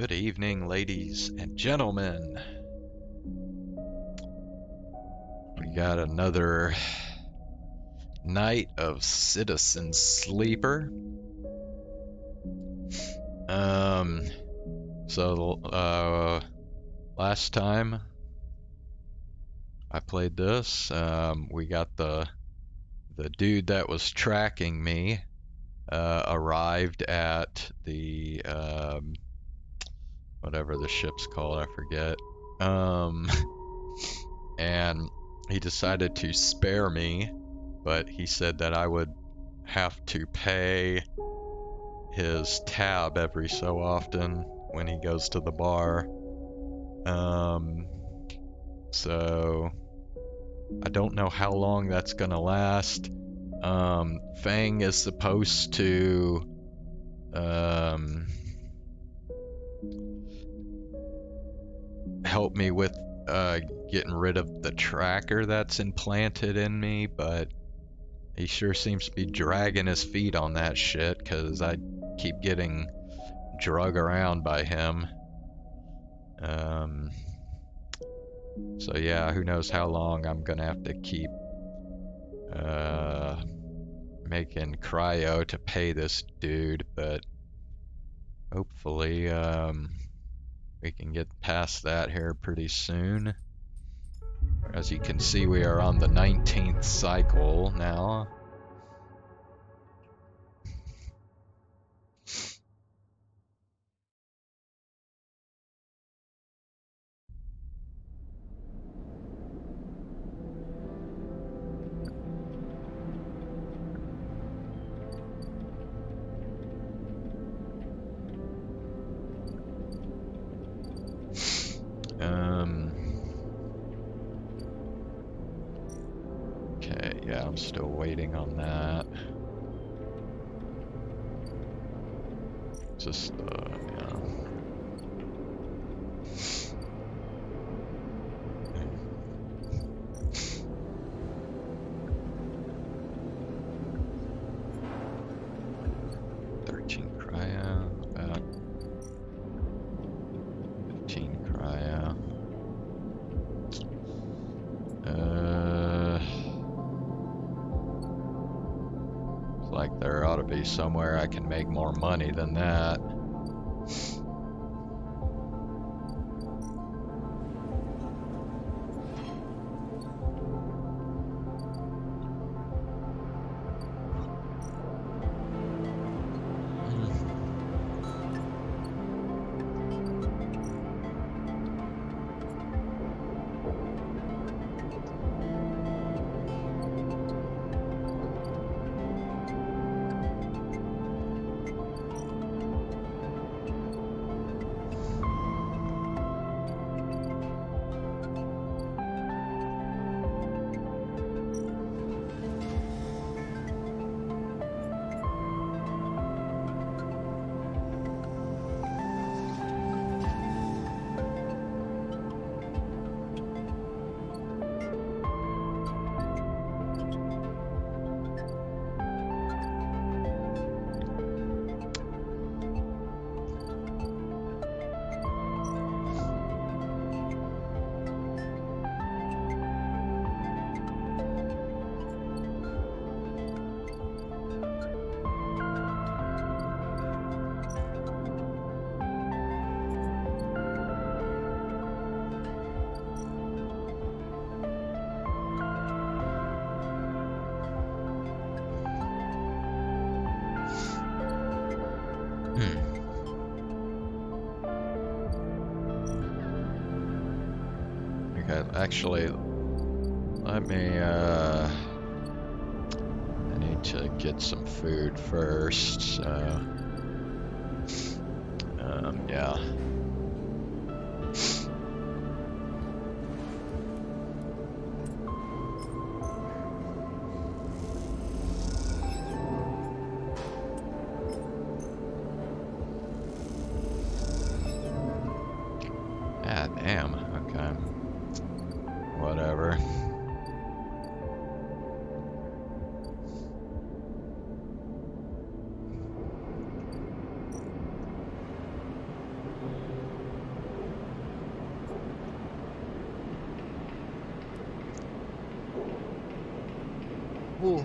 Good evening, ladies and gentlemen. We got another night of Citizen Sleeper. Last time I played this, we got the dude that was tracking me arrived at the whatever the ship's called, I forget. And he decided to spare me, but he said that I would have to pay his tab every so often when he goes to the bar. So I don't know how long that's gonna last. Feng is supposed to help me with getting rid of the tracker that's implanted in me, but he sure seems to be dragging his feet on that shit, because I keep getting drug around by him. So yeah, who knows how long I'm gonna have to keep making cryo to pay this dude, but hopefully we can get past that here pretty soon. As you can see, we are on the 19th cycle now. Okay, yeah, I'm still waiting on that. Just, yeah. About 15 cryo. It's like there ought to be somewhere I can make more money than that. Actually, let me, I need to get some food first, so, yeah. Ah, damn, okay. Whatever. Ooh.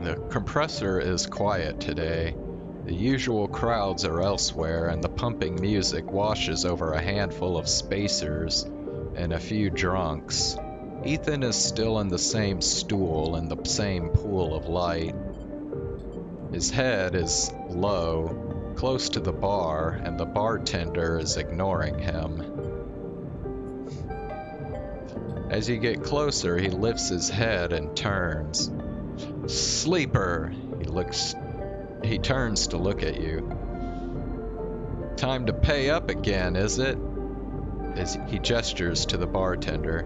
The compressor is quiet today. The usual crowds are elsewhere, and the pumping music washes over a handful of spacers and a few drunks. Ethan is still in the same stool in the same pool of light. His head is low, close to the bar, and the bartender is ignoring him. As you get closer, he lifts his head and turns. Sleeper! He turns to look at you. Time to pay up again, is it? As he gestures to the bartender.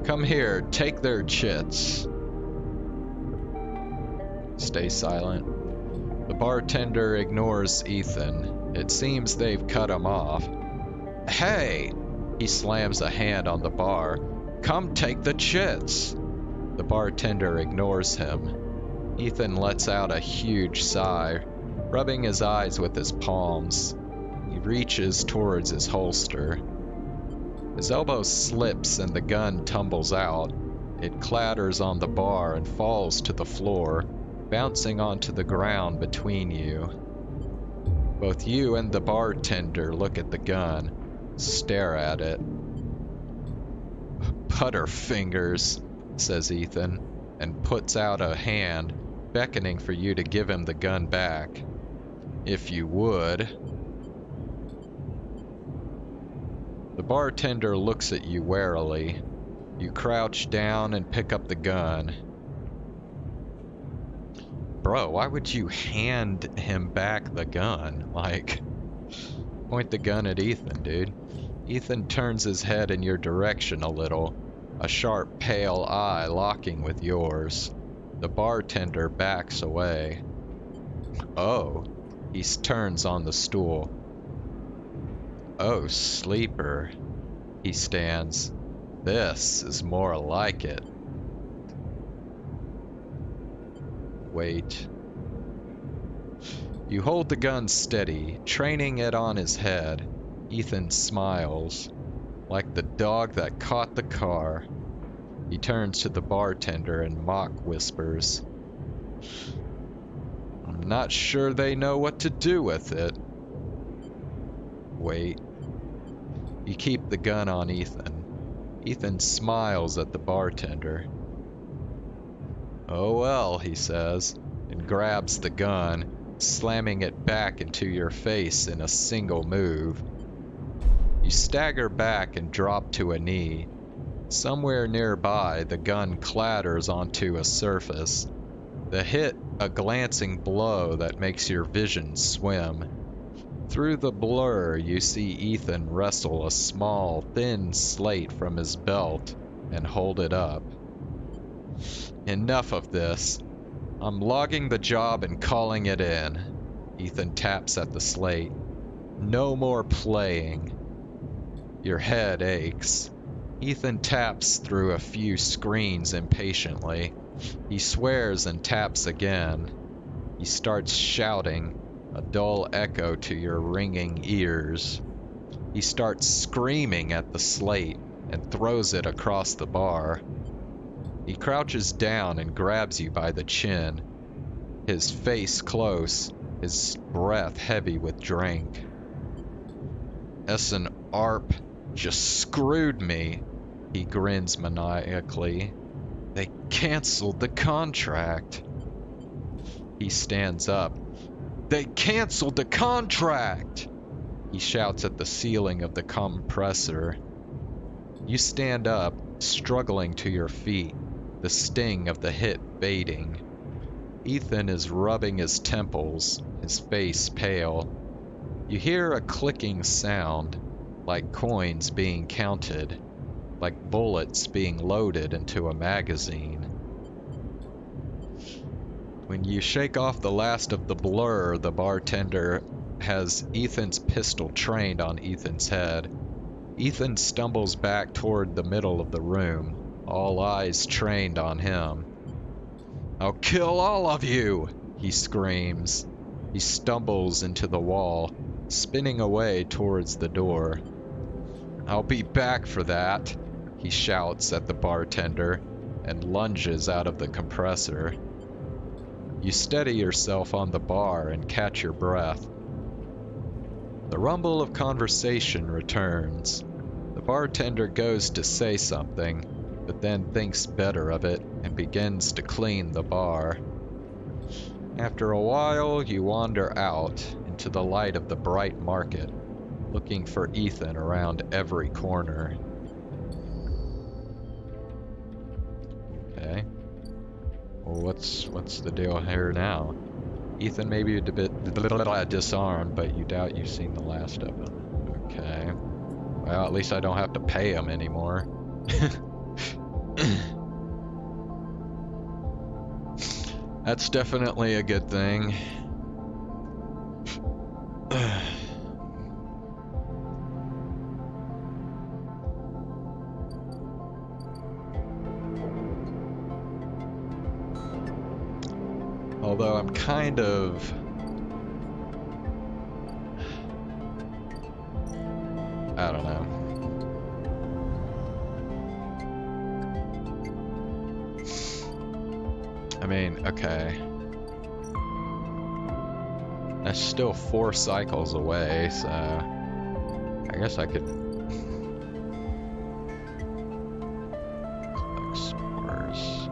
Come here, take their chits. Stay silent. The bartender ignores Ethan. It seems they've cut him off. Hey! He slams a hand on the bar. Come take the chits! The bartender ignores him. Ethan lets out a huge sigh, rubbing his eyes with his palms. He reaches towards his holster. His elbow slips and the gun tumbles out. It clatters on the bar and falls to the floor, bouncing onto the ground between you. Both you and the bartender look at the gun, stare at it. Butterfingers, says Ethan, and puts out a hand, beckoning for you to give him the gun back. If you would. The bartender looks at you warily. You crouch down and pick up the gun. Bro, why would you hand him back the gun? Like, point the gun at Ethan, dude. Ethan turns his head in your direction a little, a sharp, pale eye locking with yours. The bartender backs away. Oh, he turns on the stool. Oh, sleeper. He stands. This is more like it. Wait. You hold the gun steady, training it on his head. Ethan smiles, like the dog that caught the car. He turns to the bartender and mock whispers. I'm not sure they know what to do with it. Wait. You keep the gun on Ethan. Ethan smiles at the bartender. Oh well, he says, and grabs the gun, slamming it back into your face in a single move. You stagger back and drop to a knee. Somewhere nearby, the gun clatters onto a surface. The hit a glancing blow that makes your vision swim. Through the blur, you see Ethan wrestle a small, thin slate from his belt and hold it up. Enough of this. I'm logging the job and calling it in. Ethan taps at the slate. No more playing. Your head aches. Ethan taps through a few screens impatiently. He swears and taps again. He starts shouting, a dull echo to your ringing ears. He starts screaming at the slate and throws it across the bar. He crouches down and grabs you by the chin, his face close, his breath heavy with drink. Essen Arp just screwed me, he grins maniacally. They canceled the contract. He stands up. They canceled the contract! He shouts at the ceiling of the compressor. You stand up, struggling to your feet, the sting of the hit fading. Ethan is rubbing his temples, his face pale. You hear a clicking sound, like coins being counted, like bullets being loaded into a magazine. When you shake off the last of the blur, the bartender has Ethan's pistol trained on Ethan's head. Ethan stumbles back toward the middle of the room, all eyes trained on him. I'll kill all of you, he screams. He stumbles into the wall, spinning away towards the door. I'll be back for that, he shouts at the bartender and lunges out of the compressor. You steady yourself on the bar and catch your breath. The rumble of conversation returns. The bartender goes to say something, but then thinks better of it and begins to clean the bar. After a while, you wander out into the light of the bright market, looking for Ethan around every corner. Okay. Well, what's the deal here now? Ethan may be a bit disarmed, but you doubt you've seen the last of him. Okay. Well, at least I don't have to pay him anymore. That's definitely a good thing. Although I'm kind of... I don't know. I mean, okay. That's still 4 cycles away, so... I guess I could... Explorers.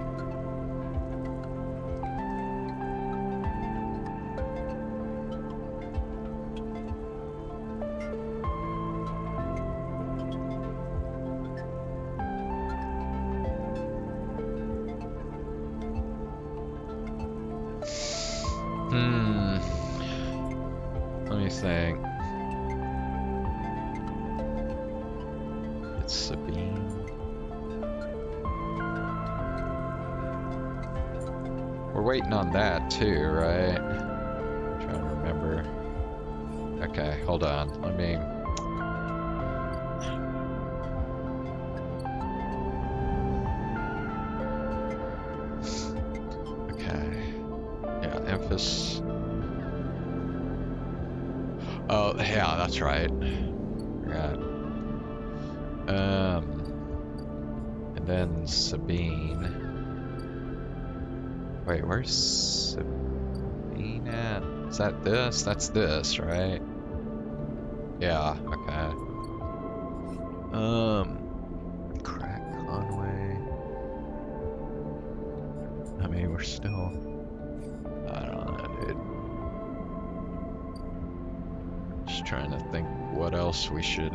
Let me think. It's Sabine. We're waiting on that too, right? I'm trying to remember. Okay, hold on. Let me... Okay. Yeah, Emphas... Oh, yeah, that's right. Forgot. And then Sabine. Wait, where's Sabine at? Is that this? That's this, right? Yeah, okay. Crack Conway. I mean, we're still... I don't know, dude. Just trying to think what else we should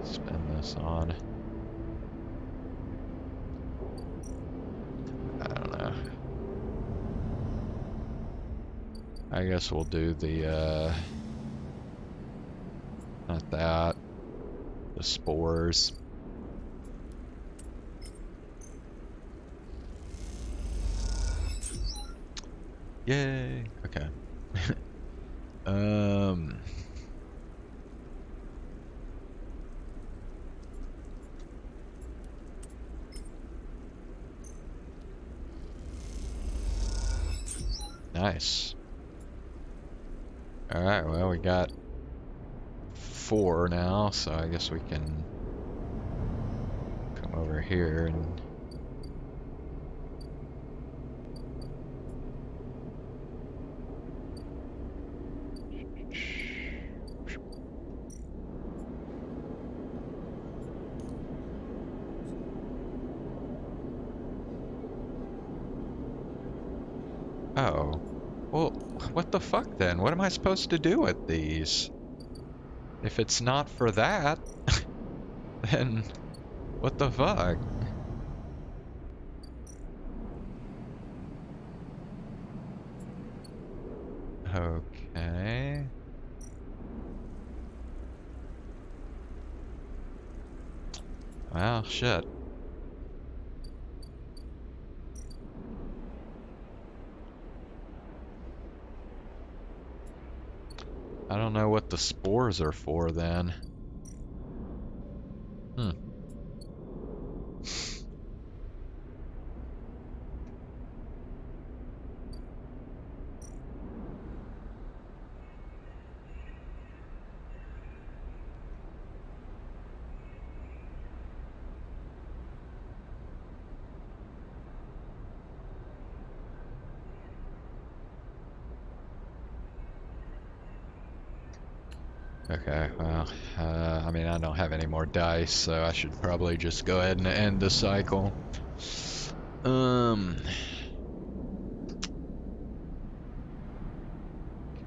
spend this on. I don't know. I guess we'll do the, not that, the spores. Yay! Okay. Nice. Alright, well, we got 4 now, so I guess we can come over here and... Oh. Well, what the fuck then? What am I supposed to do with these? If it's not for that, then what the fuck? Okay. Well, shit. I don't know what the spores are for then. Hmm. Okay, well, I mean, I don't have any more dice, so I should probably just go ahead and end the cycle.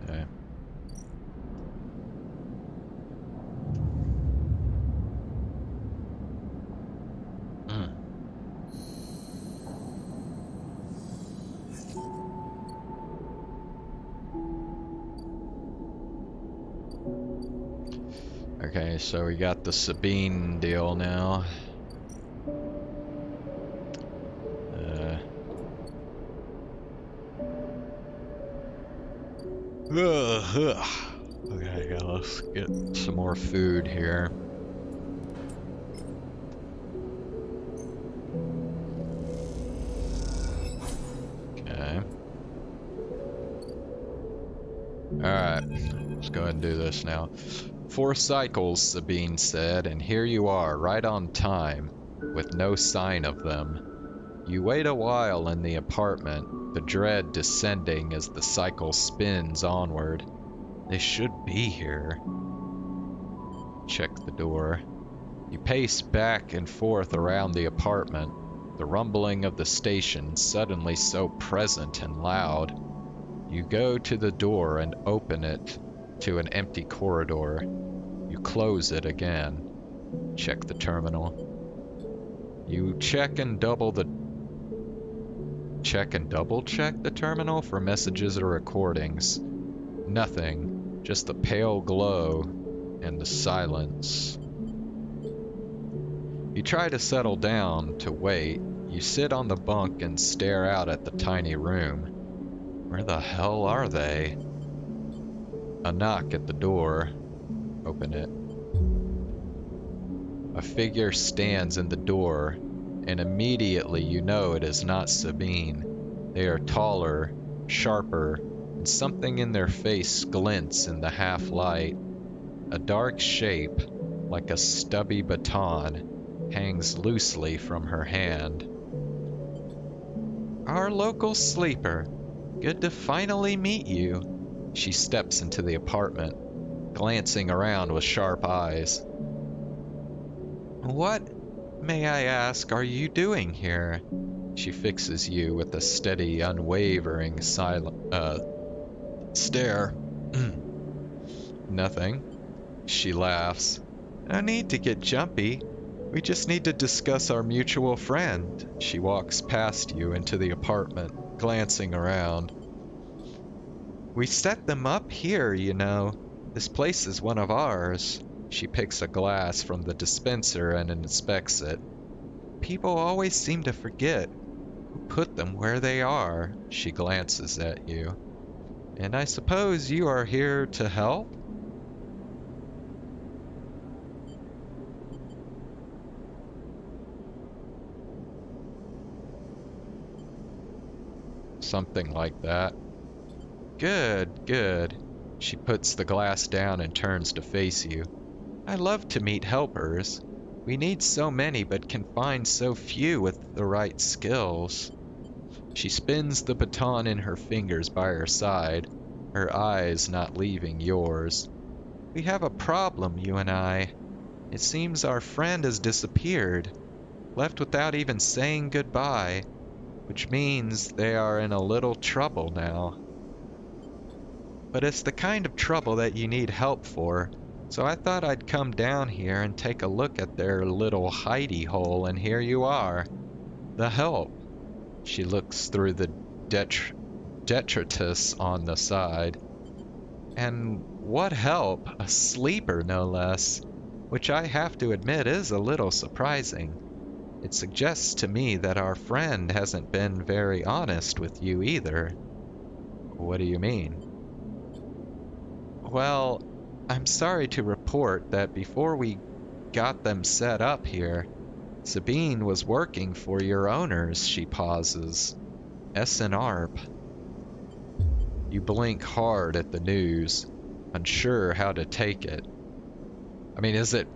Okay. Okay, so we got the Sabine deal now. Okay, let's get some more food here. Okay. Alright, let's go ahead and do this now. 4 cycles, Sabine said, and here you are, right on time, with no sign of them. You wait a while in the apartment, the dread descending as the cycle spins onward. They should be here. Check the door. You pace back and forth around the apartment, the rumbling of the station suddenly so present and loud. You go to the door and open it to an empty corridor. You close it again. Check the terminal. You check and double check the terminal for messages or recordings. Nothing, just the pale glow and the silence. You try to settle down to wait. You sit on the bunk and stare out at the tiny room. Where the hell are they? A knock at the door. Open it. A figure stands in the door, and immediately you know it is not Sabine. They are taller, sharper, and something in their face glints in the half-light. A dark shape, like a stubby baton, hangs loosely from her hand. Our local sleeper. Good to finally meet you. She steps into the apartment, glancing around with sharp eyes. What, may I ask, are you doing here? She fixes you with a steady, unwavering stare. Nothing. She laughs. No need to get jumpy. We just need to discuss our mutual friend. She walks past you into the apartment, glancing around. We set them up here, you know. This place is one of ours. She picks a glass from the dispenser and inspects it. People always seem to forget who put them where they are. She glances at you. And I suppose you are here to help? Something like that. Good, good. She puts the glass down and turns to face you. I love to meet helpers. We need so many but can find so few with the right skills. She spins the baton in her fingers by her side, her eyes not leaving yours. We have a problem, you and I. It seems our friend has disappeared, left without even saying goodbye, which means they are in a little trouble now. But it's the kind of trouble that you need help for, so I thought I'd come down here and take a look at their little hidey hole, and here you are. The help. She looks through the detritus on the side. And what help? A sleeper, no less. Which I have to admit is a little surprising. It suggests to me that our friend hasn't been very honest with you either. What do you mean? Well, I'm sorry to report that before we got them set up here, Sabine was working for your owners, she pauses. S&ARP. You blink hard at the news, unsure how to take it. I mean, is it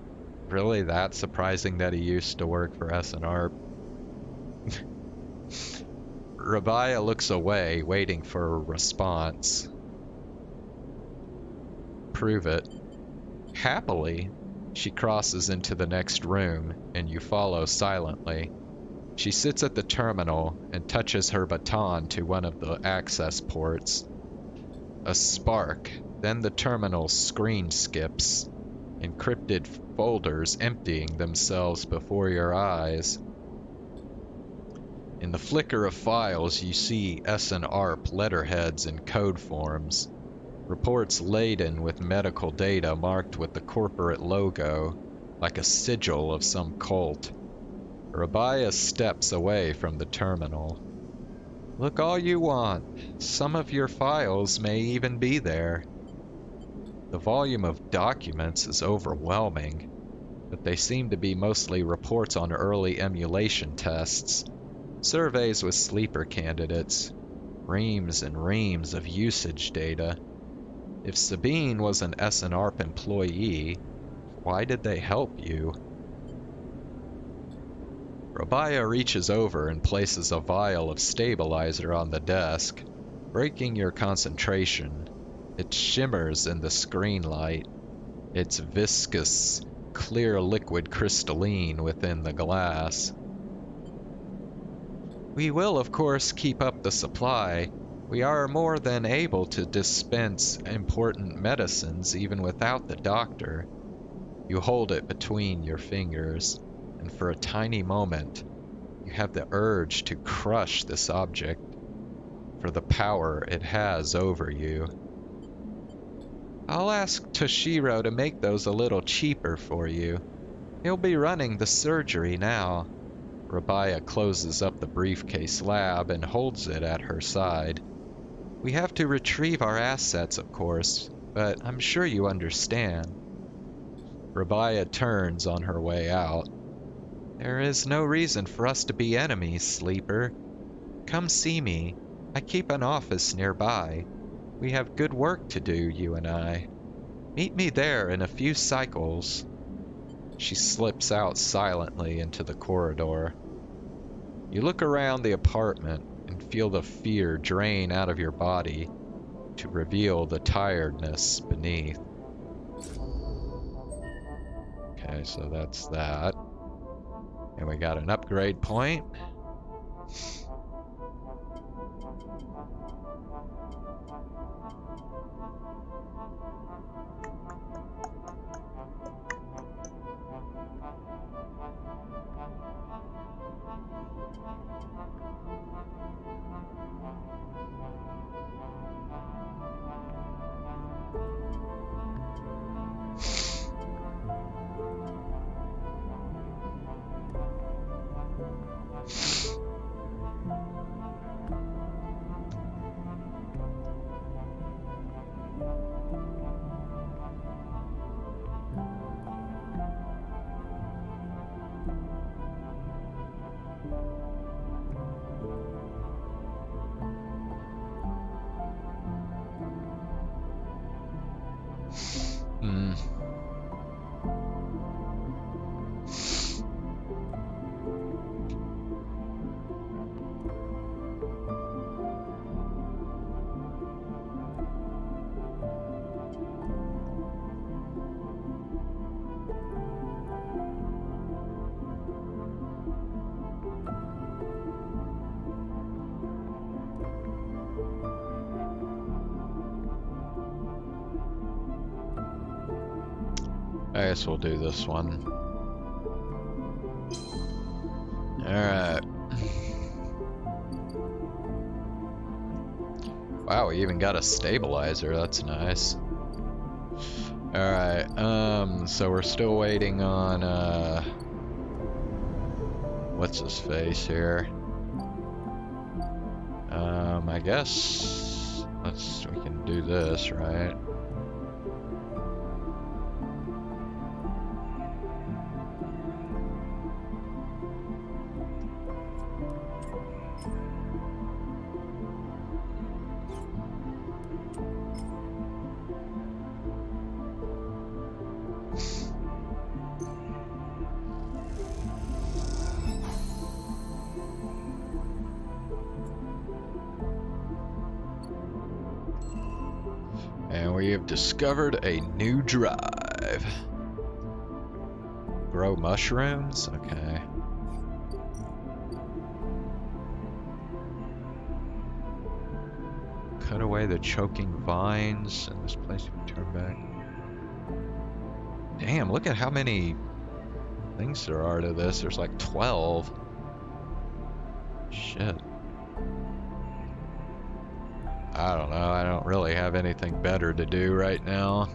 really that surprising that he used to work for S&ARP? Rabia looks away, waiting for a response. Prove it. Happily, she crosses into the next room, and you follow silently. She sits at the terminal and touches her baton to one of the access ports. A spark, then the terminal screen skips, encrypted folders emptying themselves before your eyes. In the flicker of files, you see S&ARP letterheads and code forms. Reports laden with medical data marked with the corporate logo, like a sigil of some cult. Rabia steps away from the terminal. Look all you want. Some of your files may even be there. The volume of documents is overwhelming, but they seem to be mostly reports on early emulation tests, surveys with sleeper candidates, reams and reams of usage data. If Sabine was an S&ARP employee, why did they help you? Rabia reaches over and places a vial of stabilizer on the desk, breaking your concentration. It shimmers in the screen light. It's viscous, clear liquid crystalline within the glass. We will, of course, keep up the supply. We are more than able to dispense important medicines even without the doctor. You hold it between your fingers, and for a tiny moment, you have the urge to crush this object for the power it has over you. I'll ask Toshiro to make those a little cheaper for you. He'll be running the surgery now. Rabia closes up the briefcase lab and holds it at her side. We have to retrieve our assets, of course, but I'm sure you understand. Rabia turns on her way out. There is no reason for us to be enemies, Sleeper. Come see me. I keep an office nearby. We have good work to do, you and I. Meet me there in a few cycles. She slips out silently into the corridor. You look around the apartment and feel the fear drain out of your body to reveal the tiredness beneath. Okay, so that's that. And we got an upgrade point. I guess we'll do this one. Alright. Wow, we even got a stabilizer, that's nice. Alright, so we're still waiting on, what's his face here? I guess we can do this, right? And we have discovered a new drive. Grow mushrooms? Okay. Cut away the choking vines, and this place will turn back. Damn, look at how many things there are to this. There's like 12. Shit. I don't know, I don't really have anything better to do right now.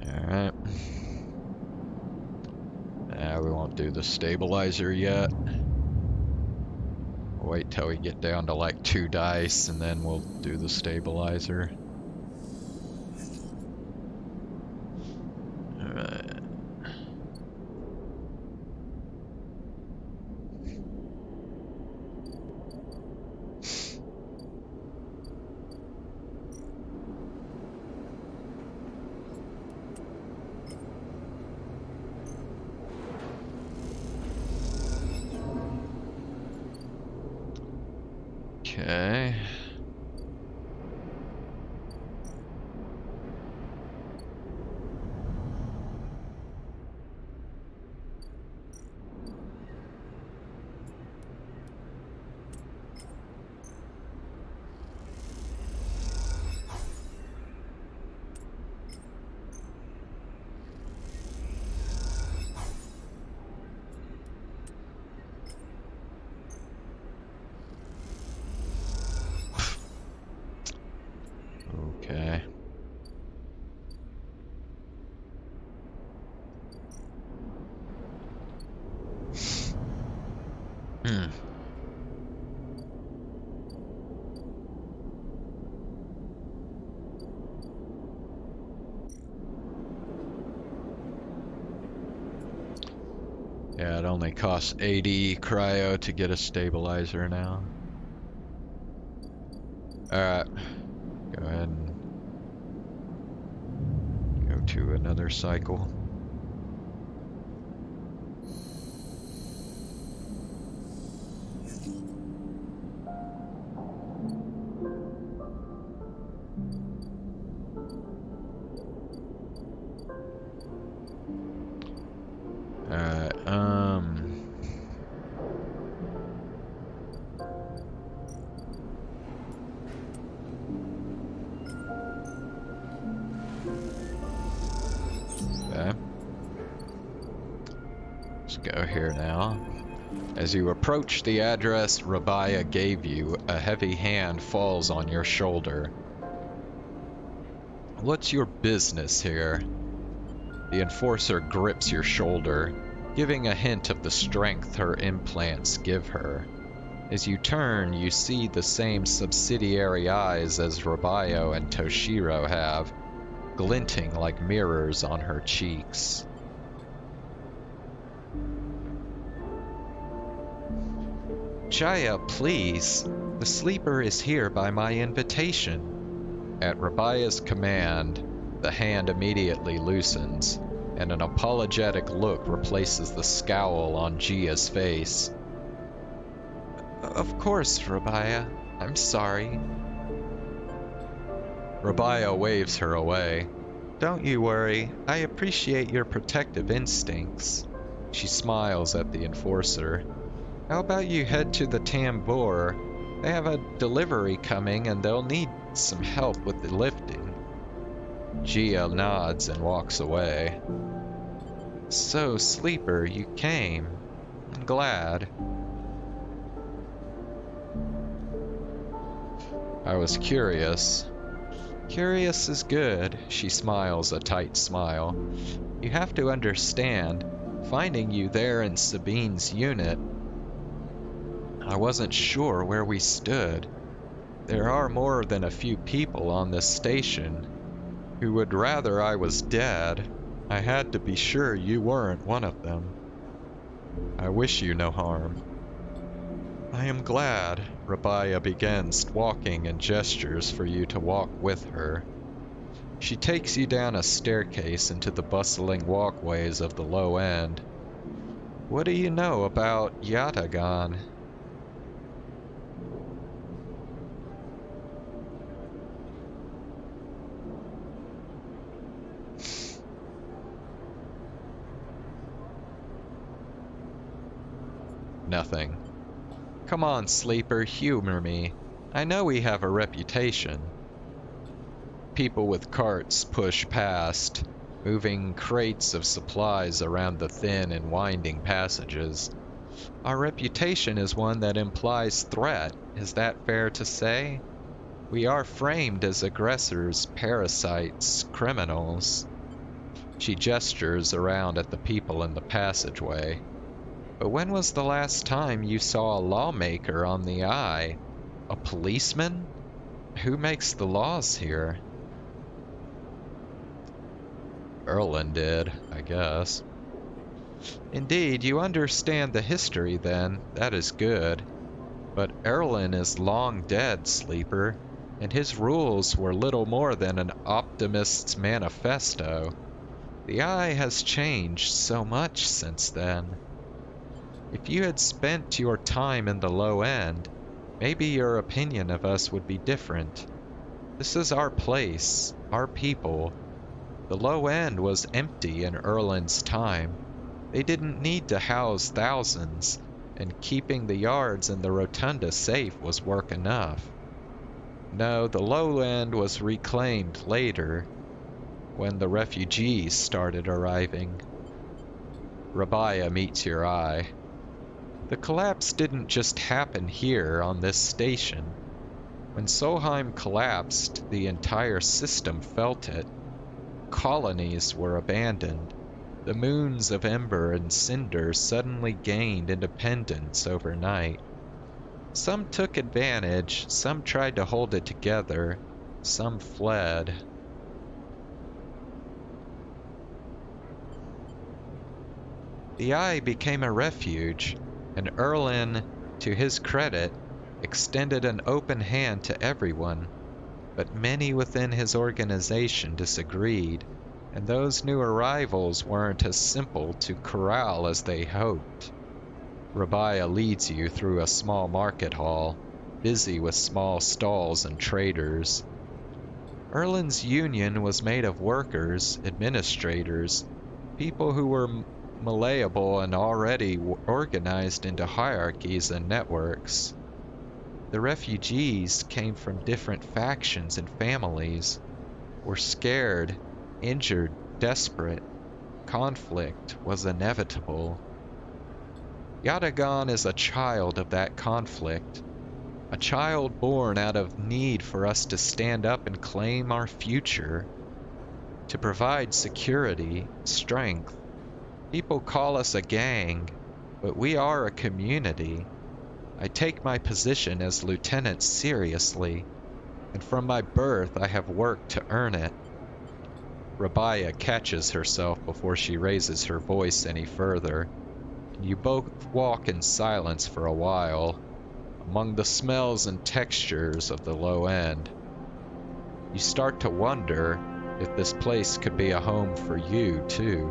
Alright. We won't do the stabilizer yet. We'll wait till we get down to like 2 dice and then we'll do the stabilizer. Alright. Okay. Okay. Yeah, it only costs 80 cryo to get a stabilizer now. Alright. Go ahead and go to another cycle. Alright, okay. Let's go here now. As you approach the address Rabia gave you, a heavy hand falls on your shoulder. What's your business here? The enforcer grips your shoulder, giving a hint of the strength her implants give her. As you turn, you see the same subsidiary eyes as Rabayo and Toshiro have, glinting like mirrors on her cheeks. Jaya, please. The sleeper is here by my invitation. At Rabaya's command, the hand immediately loosens, and an apologetic look replaces the scowl on Gia's face. Of course, Rabaya. I'm sorry. Rabaya waves her away. Don't you worry. I appreciate your protective instincts. She smiles at the enforcer. How about you head to the tambour? They have a delivery coming and they'll need some help with the lifting. Gia nods and walks away. So, Sleeper, you came. I'm glad. I was curious. Curious is good, she smiles a tight smile. You have to understand, finding you there in Sabine's unit, I wasn't sure where we stood. There are more than a few people on this station who would rather I was dead. I had to be sure you weren't one of them. I wish you no harm. I am glad. Rabaya begins walking and gestures for you to walk with her. She takes you down a staircase into the bustling walkways of the low end. What do you know about Yatagan? Nothing. Come on, Sleeper, humor me. I know we have a reputation. People with carts push past, moving crates of supplies around the thin and winding passages. Our reputation is one that implies threat. Is that fair to say? We are framed as aggressors, parasites, criminals. She gestures around at the people in the passageway. But when was the last time you saw a lawmaker on the eye? A policeman? Who makes the laws here? Erlin did, I guess. Indeed, you understand the history then. That is good. But Erlin is long dead, Sleeper, and his rules were little more than an optimist's manifesto. The Eye has changed so much since then. If you had spent your time in the low end, maybe your opinion of us would be different. This is our place, our people. The low end was empty in Erlin's time. They didn't need to house thousands, and keeping the yards and the rotunda safe was work enough. No, the low end was reclaimed later, when the refugees started arriving. Rabaya meets your eye. The collapse didn't just happen here on this station. When Solheim collapsed, the entire system felt it. Colonies were abandoned. The moons of Ember and Cinder suddenly gained independence overnight. Some took advantage, some tried to hold it together, some fled. The Eye became a refuge, and Erlin, to his credit, extended an open hand to everyone, but many within his organization disagreed, and those new arrivals weren't as simple to corral as they hoped. Rabaya leads you through a small market hall, busy with small stalls and traders. Erlin's union was made of workers, administrators, people who were malleable and already organized into hierarchies and networks. The refugees came from different factions and families, were scared, injured, desperate. Conflict was inevitable. Yatagan is a child of that conflict, a child born out of need for us to stand up and claim our future. to provide security, strength. People call us a gang, but we are a community. I take my position as lieutenant seriously, and from my birth I have worked to earn it. Rabaya catches herself before she raises her voice any further, and you both walk in silence for a while, among the smells and textures of the low end. You start to wonder if this place could be a home for you, too.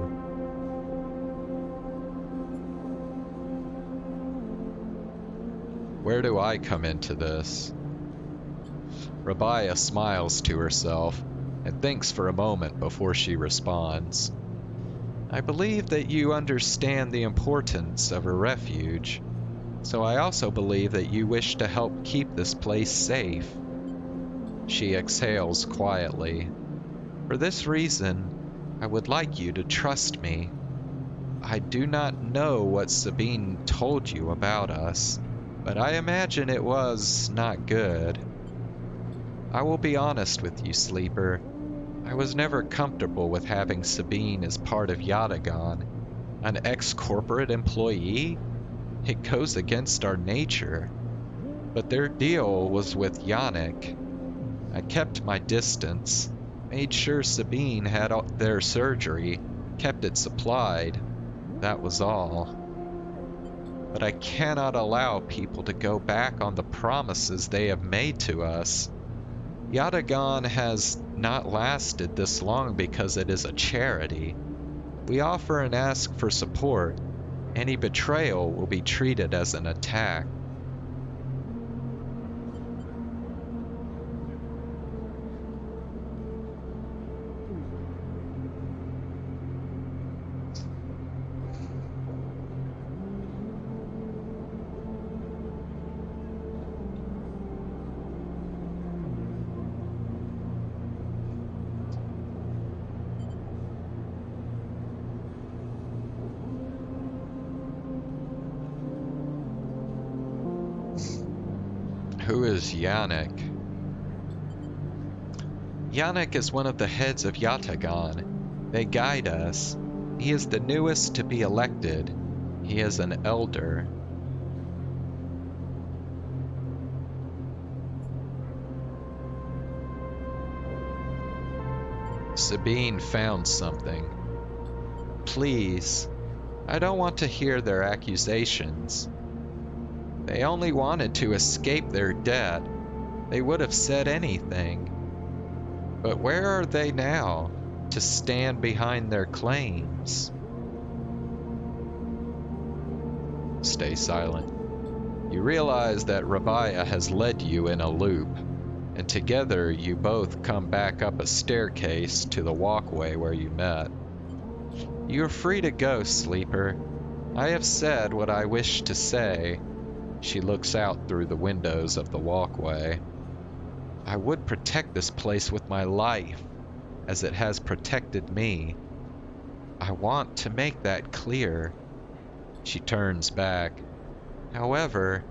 Where do I come into this? Rabaya smiles to herself and thinks for a moment before she responds. I believe that you understand the importance of a refuge, so I also believe that you wish to help keep this place safe. She exhales quietly. For this reason, I would like you to trust me. I do not know what Sabine told you about us, but I imagine it was not good. I will be honest with you, Sleeper. I was never comfortable with having Sabine as part of Yatagan. An ex-corporate employee? It goes against our nature. But their deal was with Yannick. I kept my distance, made sure Sabine had their surgery, kept it supplied. That was all. But I cannot allow people to go back on the promises they have made to us. Yatagan has not lasted this long because it is a charity. We offer and ask for support. Any betrayal will be treated as an attack. Who is Yannick? Yannick is one of the heads of Yatagan. They guide us. He is the newest to be elected. He is an elder. Sabine found something. Please, I don't want to hear their accusations. They only wanted to escape their debt. They would have said anything. But where are they now to stand behind their claims? Stay silent. You realize that Rabaya has led you in a loop, and together you both come back up a staircase to the walkway where you met. You are free to go, Sleeper. I have said what I wish to say. She looks out through the windows of the walkway. I would protect this place with my life, as it has protected me. I want to make that clear. She turns back. However,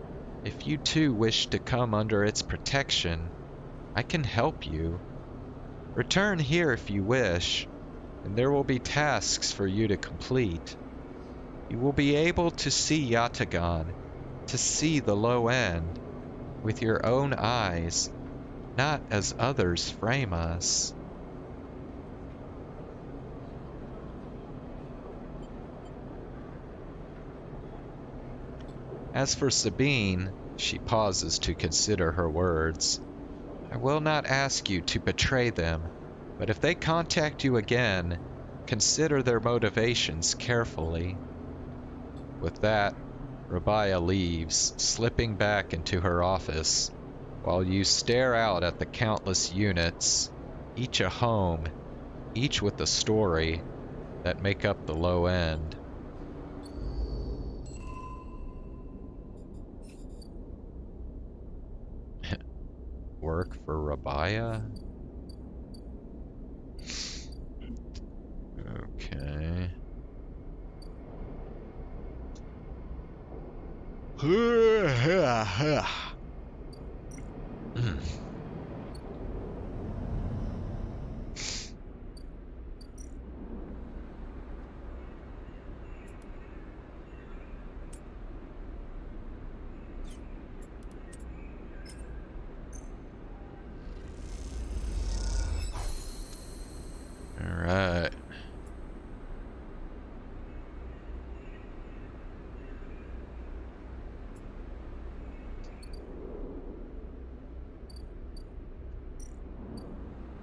if you too wish to come under its protection, I can help you. Return here if you wish, and there will be tasks for you to complete. You will be able to see Yatagan, to see the low end, with your own eyes, not as others frame us. As for Sabine, she pauses to consider her words. I will not ask you to betray them, but if they contact you again, consider their motivations carefully. With that, Rabaya leaves, slipping back into her office, while you stare out at the countless units, each a home, each with a story, that make up the low end. Work for Rabaya? Okay.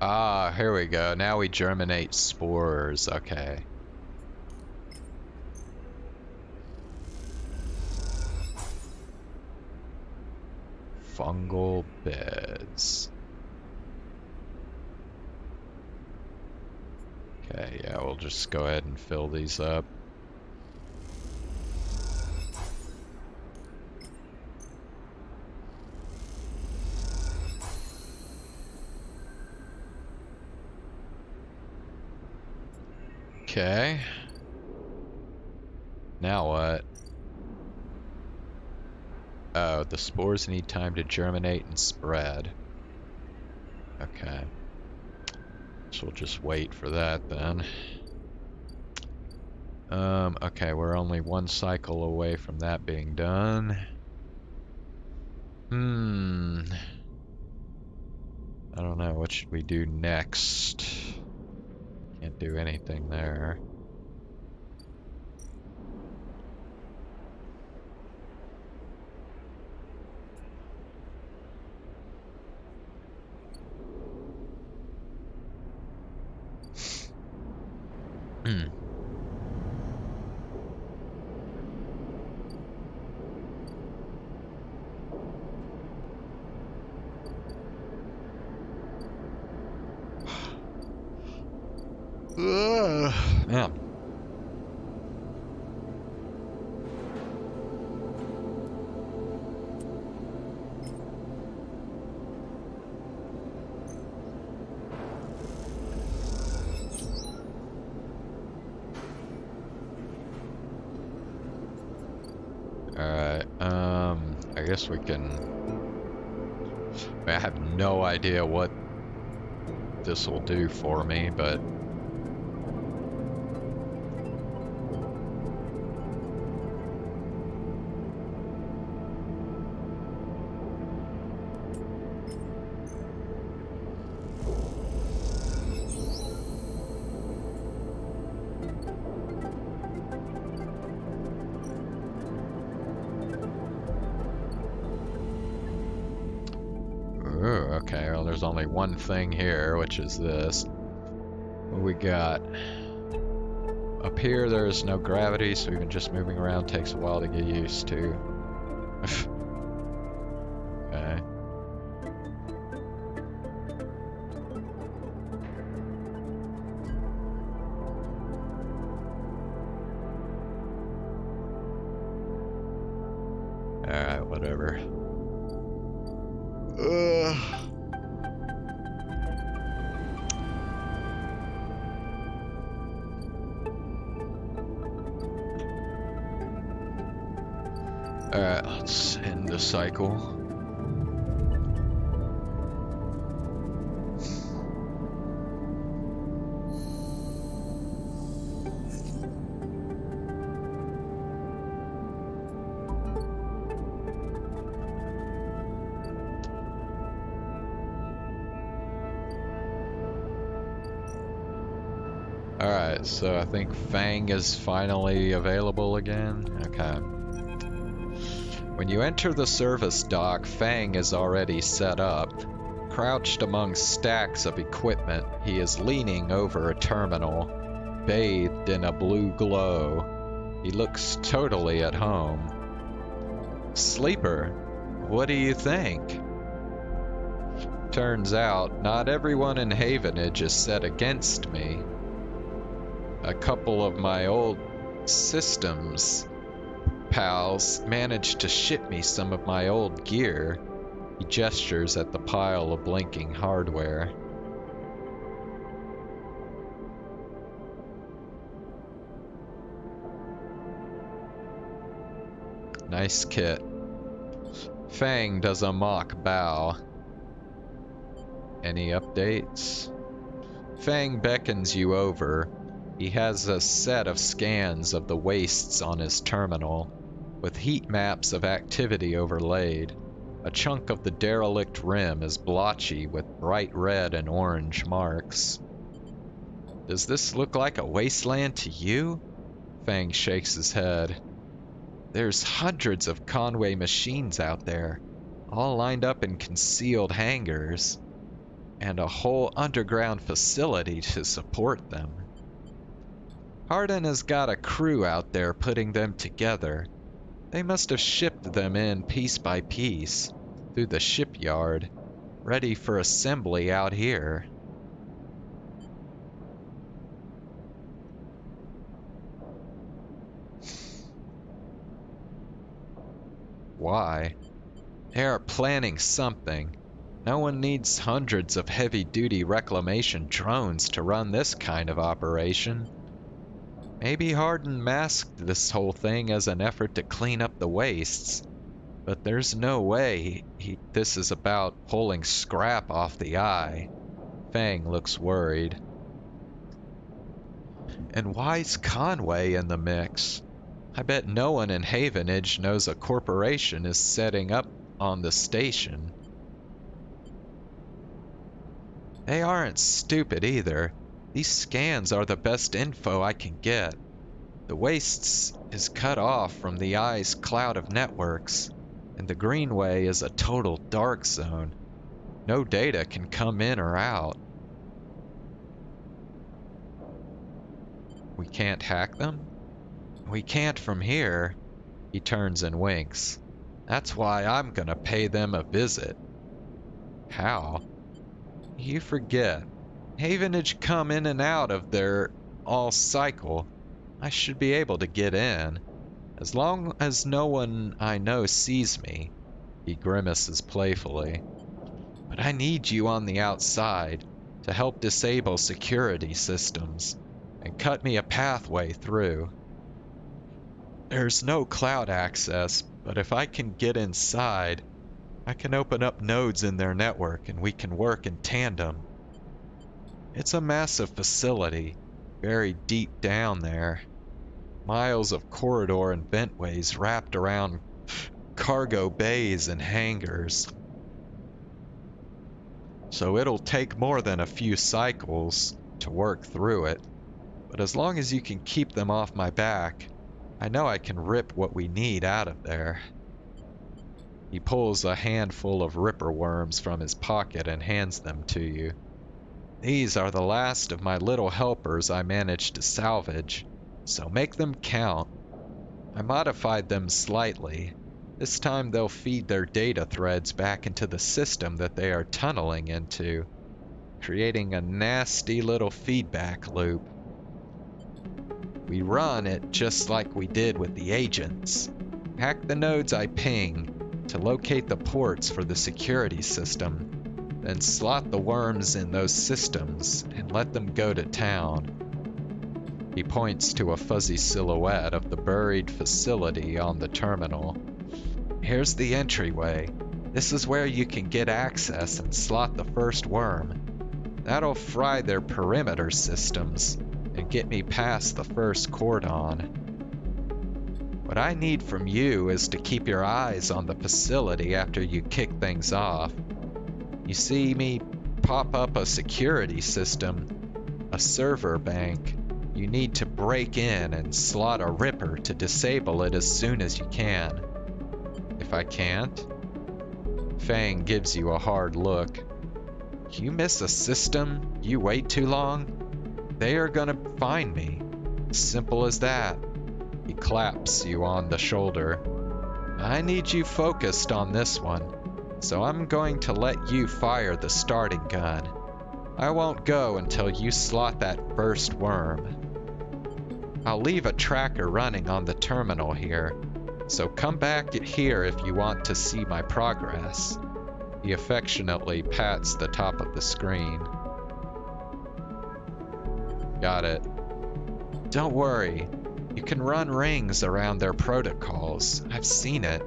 Ah, here we go. Now we germinate spores. Okay. Fungal beds. Okay, yeah, we'll just go ahead and fill these up. Okay. Now what? Oh, the spores need time to germinate and spread. Okay. So we'll just wait for that then. Okay, we're only one cycle away from that being done. I don't know, what should we do next? Can't do anything there. Yeah. Alright, I guess we can... I have no idea what this will do for me, but... Ooh, okay, well there's only one thing here, which is this. What we got? Up here there's no gravity, so even just moving around takes a while to get used to. Okay. Alright, whatever. Alright, let's end the cycle. Alright, so I think Feng is finally available again. Okay. When you enter the service dock, Feng is already set up. Crouched among stacks of equipment, he is leaning over a terminal, bathed in a blue glow. He looks totally at home. Sleeper, what do you think? Turns out, not everyone in Havenage is set against me. A couple of my old systems pals managed to ship me some of my old gear. He gestures at the pile of blinking hardware. Nice kit. Feng does a mock bow. Any updates? Feng beckons you over. He has a set of scans of the wastes on his terminal, with heat maps of activity overlaid. A chunk of the derelict rim is blotchy with bright red and orange marks. Does this look like a wasteland to you? Feng shakes his head. There's hundreds of Conway machines out there, all lined up in concealed hangars. and a whole underground facility to support them. Hardin has got a crew out there putting them together. They must have shipped them in piece by piece through the shipyard, ready for assembly out here. Why? They are planning something. No one needs hundreds of heavy-duty reclamation drones to run this kind of operation. Maybe Hardin masked this whole thing as an effort to clean up the wastes, but there's no way this is about pulling scrap off the eye. Feng looks worried. And why's Conway in the mix? I bet no one in Havenage knows a corporation is setting up on the station. They aren't stupid either. These scans are the best info I can get. The wastes is cut off from the eye's cloud of networks, and the Greenway is a total dark zone. No data can come in or out. We can't hack them? We can't from here. He turns and winks. That's why I'm gonna pay them a visit. How? You forget. Havenage come in and out of their all cycle. I should be able to get in. As long as no one I know sees me. He grimaces playfully. But I need you on the outside to help disable security systems and cut me a pathway through. There's no cloud access, but if I can get inside, I can open up nodes in their network and we can work in tandem. It's a massive facility, buried deep down there. Miles of corridor and ventways wrapped around cargo bays and hangars. So it'll take more than a few cycles to work through it, but as long as you can keep them off my back, I know I can rip what we need out of there. He pulls a handful of ripper worms from his pocket and hands them to you. These are the last of my little helpers I managed to salvage, so make them count. I modified them slightly. This time they'll feed their data threads back into the system that they are tunneling into, creating a nasty little feedback loop. We run it just like we did with the agents. Hack the nodes I ping to locate the ports for the security system, then slot the worms in those systems and let them go to town. He points to a fuzzy silhouette of the buried facility on the terminal. Here's the entryway. This is where you can get access and slot the first worm. That'll fry their perimeter systems and get me past the first cordon. What I need from you is to keep your eyes on the facility after you kick things off. You see me pop up a security system, a server bank. You need to break in and slot a ripper to disable it as soon as you can. If I can't? Feng gives you a hard look. You miss a system, you wait too long, they are gonna find me. Simple as that. He claps you on the shoulder. I need you focused on this one, so I'm going to let you fire the starting gun. I won't go until you slot that first worm. I'll leave a tracker running on the terminal here, so come back here if you want to see my progress. He affectionately pats the top of the screen. Got it. Don't worry. You can run rings around their protocols. I've seen it.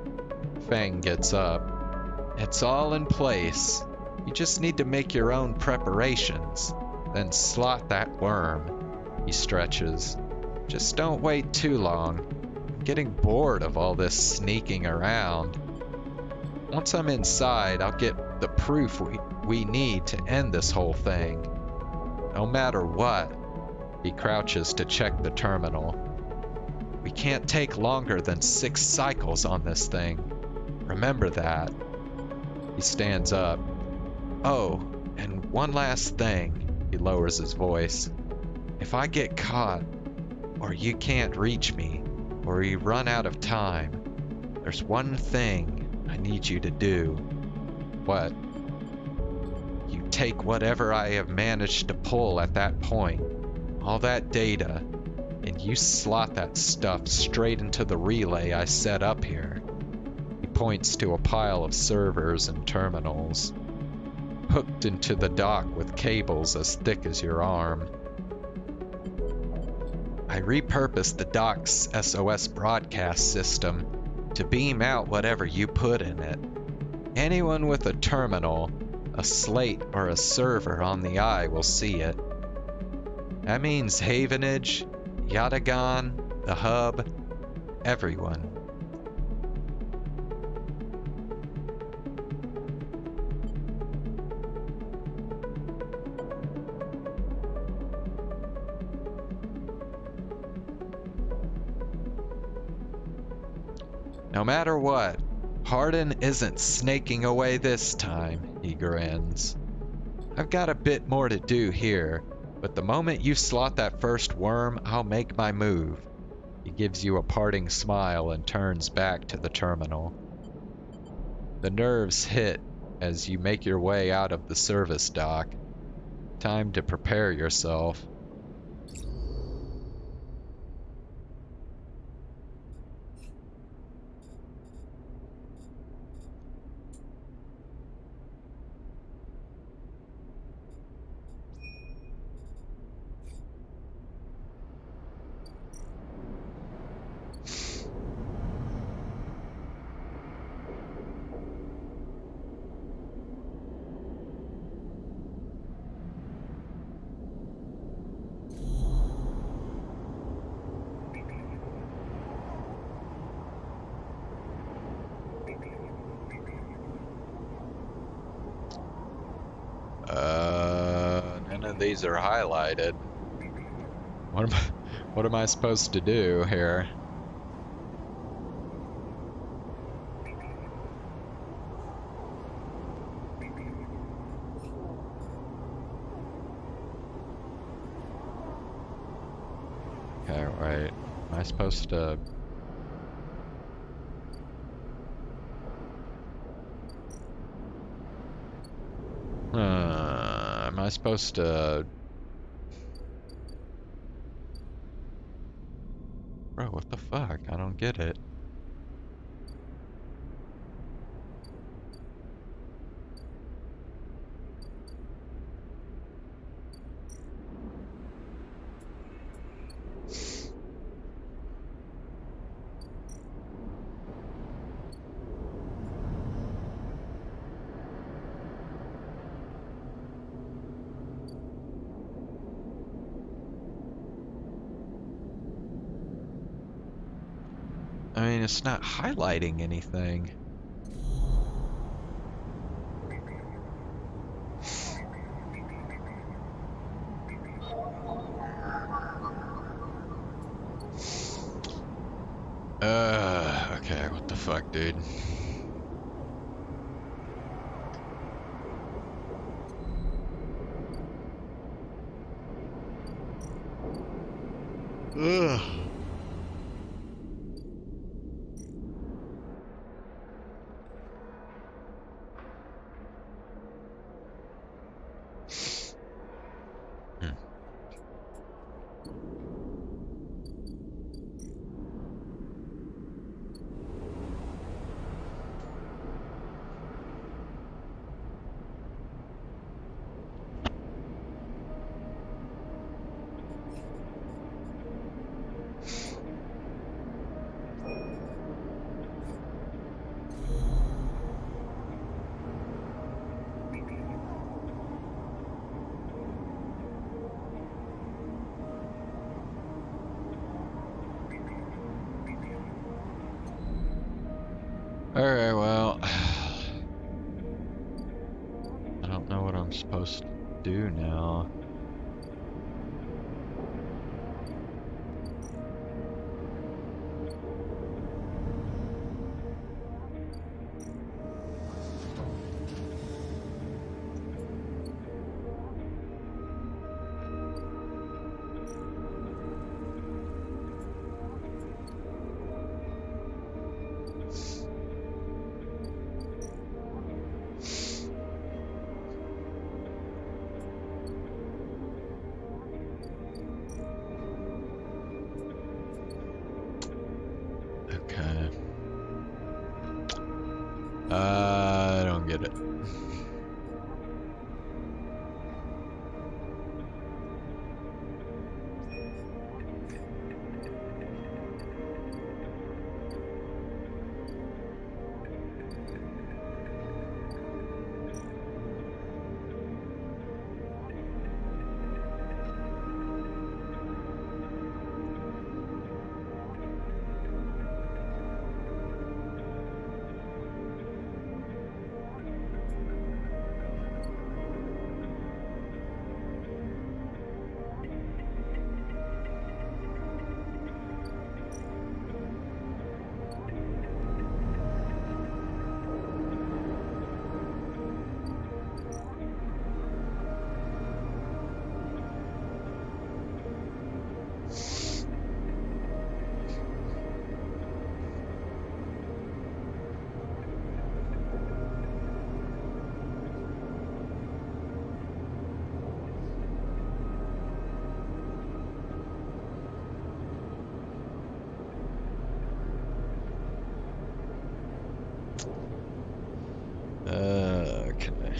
Feng gets up. It's all in place. You just need to make your own preparations, then slot that worm. He stretches. Just don't wait too long. I'm getting bored of all this sneaking around. Once I'm inside, I'll get the proof we need to end this whole thing. No matter what. He crouches to check the terminal. We can't take longer than 6 cycles on this thing. Remember that. He stands up. Oh, And one last thing, he lowers his voice. If I get caught, or you can't reach me, or you run out of time, there's one thing I need you to do. What? You take whatever I have managed to pull at that point, all that data, and you slot that stuff straight into the relay I set up here. He points to a pile of servers and terminals, hooked into the dock with cables as thick as your arm. I repurposed the dock's SOS broadcast system to beam out whatever you put in it. Anyone with a terminal, a slate, or a server on the eye will see it. That means Havenage, Yatagan, the hub, everyone. No matter what, Hardin isn't snaking away this time, he grins. I've got a bit more to do here, but the moment you slot that first worm, I'll make my move. He gives you a parting smile and turns back to the terminal. The nerves hit as you make your way out of the service dock. Time to prepare yourself. None of these are highlighted. What am I supposed to do here? Okay, right. Am I supposed to... am I supposed to... Bro, what the fuck? I don't get it. I mean, it's not highlighting anything. Okay, what the fuck, dude? Ugh. Alright, well... I don't know what I'm supposed to do now. I don't get it. Okay.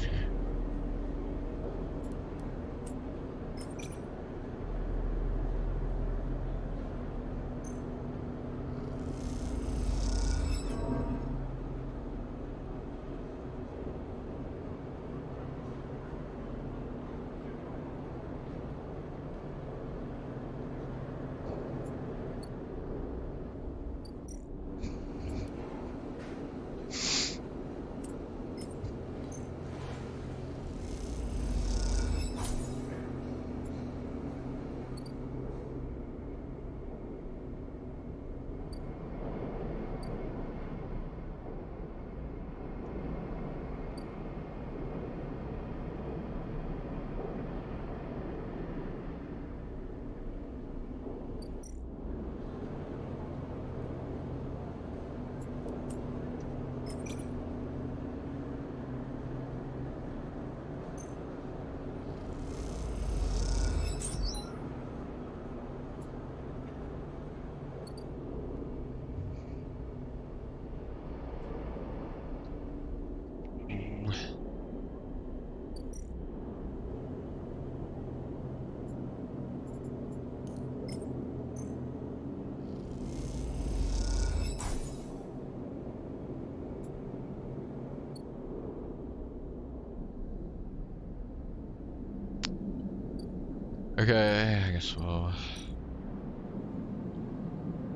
Okay, I guess we'll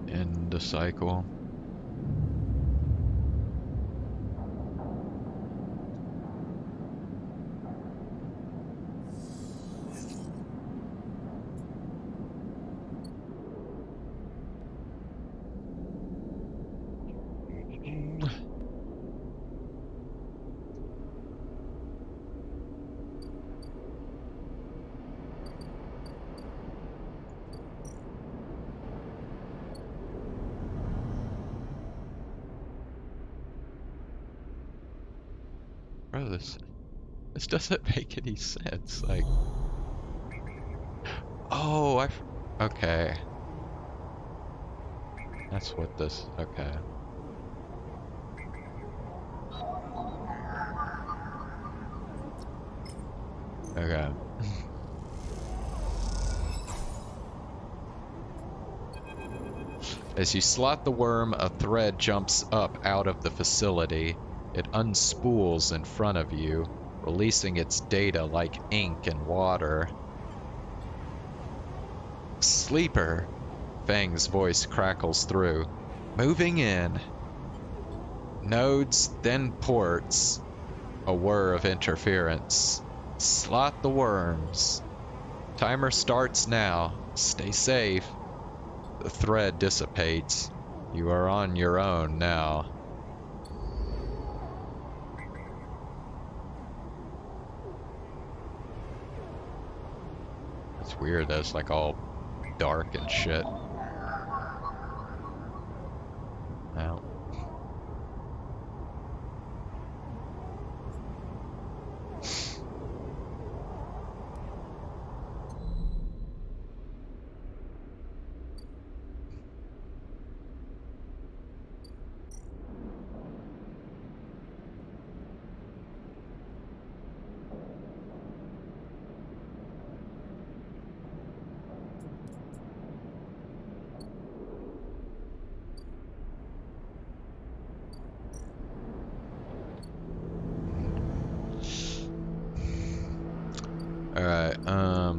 end the cycle. Bro, this doesn't make any sense. Like, oh, okay. That's what this. Okay. Okay. As you slot the worm, a thread jumps up out of the facility. It unspools in front of you, releasing its data like ink and water. Sleeper, Feng's voice crackles through. Moving in. Nodes, then ports. A whir of interference. Slot the worms. Timer starts now. Stay safe. The thread dissipates. You are on your own now. It's weird that it's like all dark and shit. Well. Alright, well,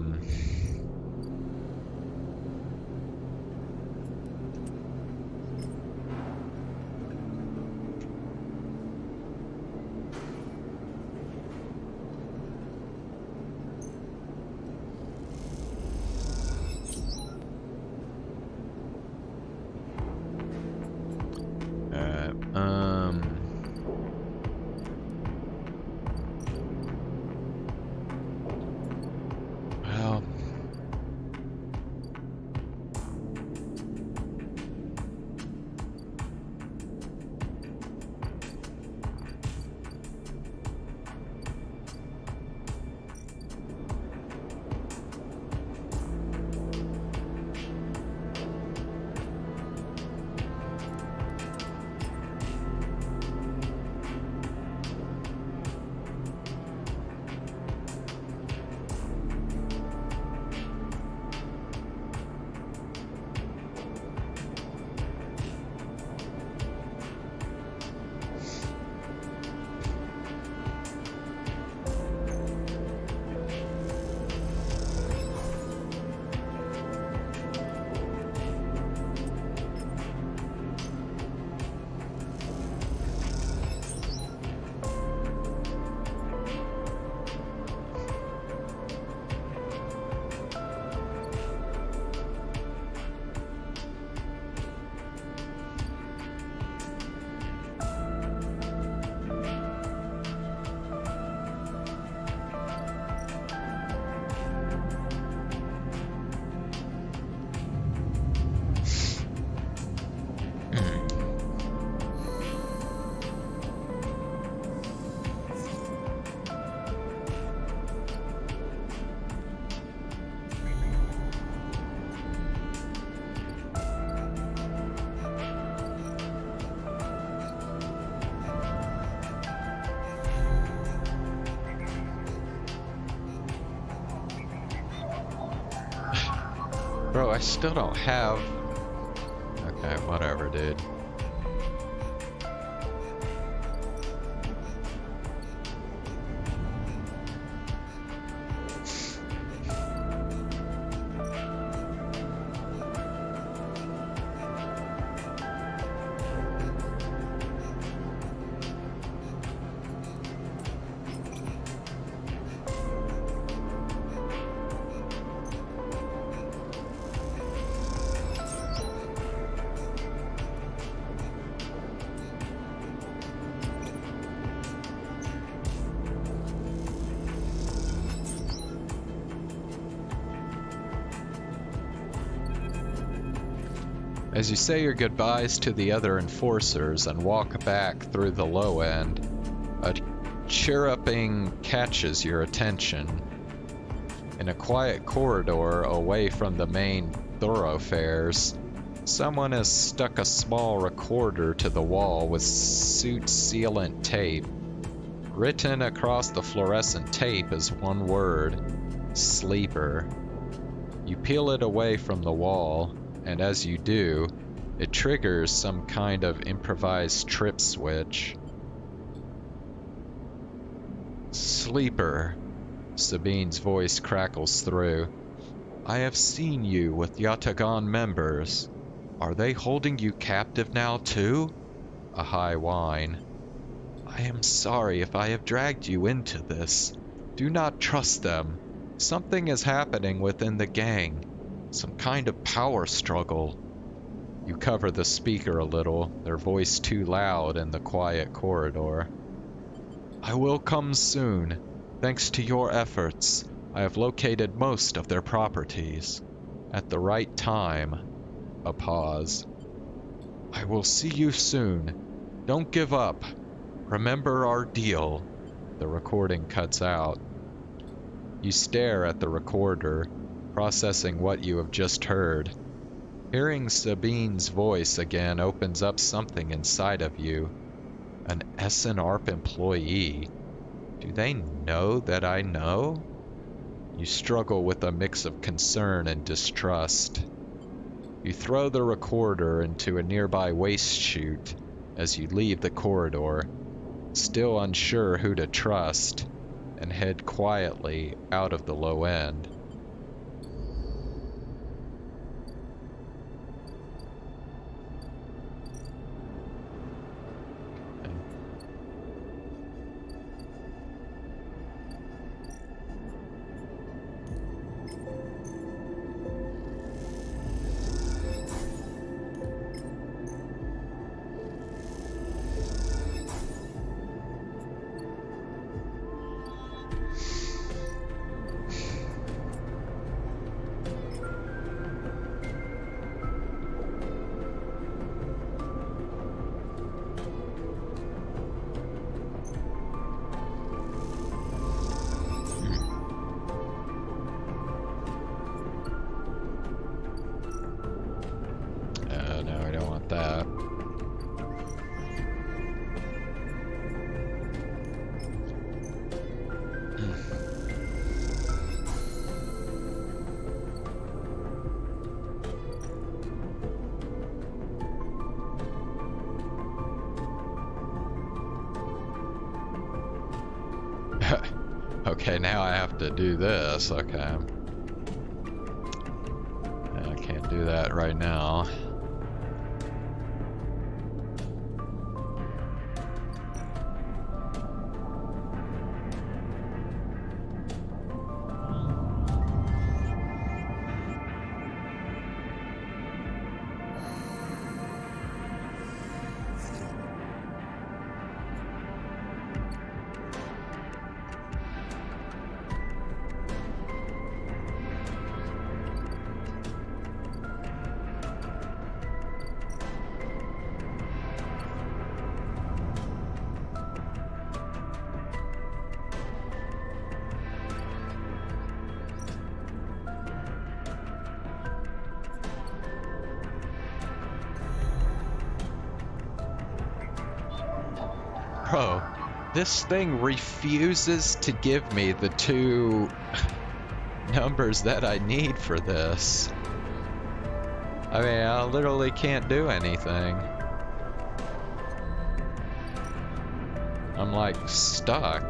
bro, I still don't have... Okay, whatever, dude. As you say your goodbyes to the other enforcers and walk back through the low end, a chirruping catches your attention. In a quiet corridor away from the main thoroughfares, someone has stuck a small recorder to the wall with suit sealant tape. Written across the fluorescent tape is one word: sleeper. You peel it away from the wall, and as you do, it triggers some kind of improvised trip switch. Sleeper, Sabine's voice crackles through. I have seen you with Yatagan members. Are they holding you captive now too? A high whine. I am sorry if I have dragged you into this. Do not trust them. Something is happening within the gang. Some kind of power struggle. You cover the speaker a little, their voice too loud in the quiet corridor. I will come soon. Thanks to your efforts, I have located most of their properties. At the right time. A pause. I will see you soon. Don't give up. Remember our deal. The recording cuts out. You stare at the recorder, processing what you have just heard. Hearing Sabine's voice again opens up something inside of you. An SNARP employee. Do they know that I know? You struggle with a mix of concern and distrust. You throw the recorder into a nearby waste chute as you leave the corridor, still unsure who to trust. and head quietly out of the low end. No, I don't want that. Okay, now I have to do this. Okay. I can't do that right now. Bro, this thing refuses to give me the 2 numbers that I need for this. I mean, I literally can't do anything. I'm like stuck.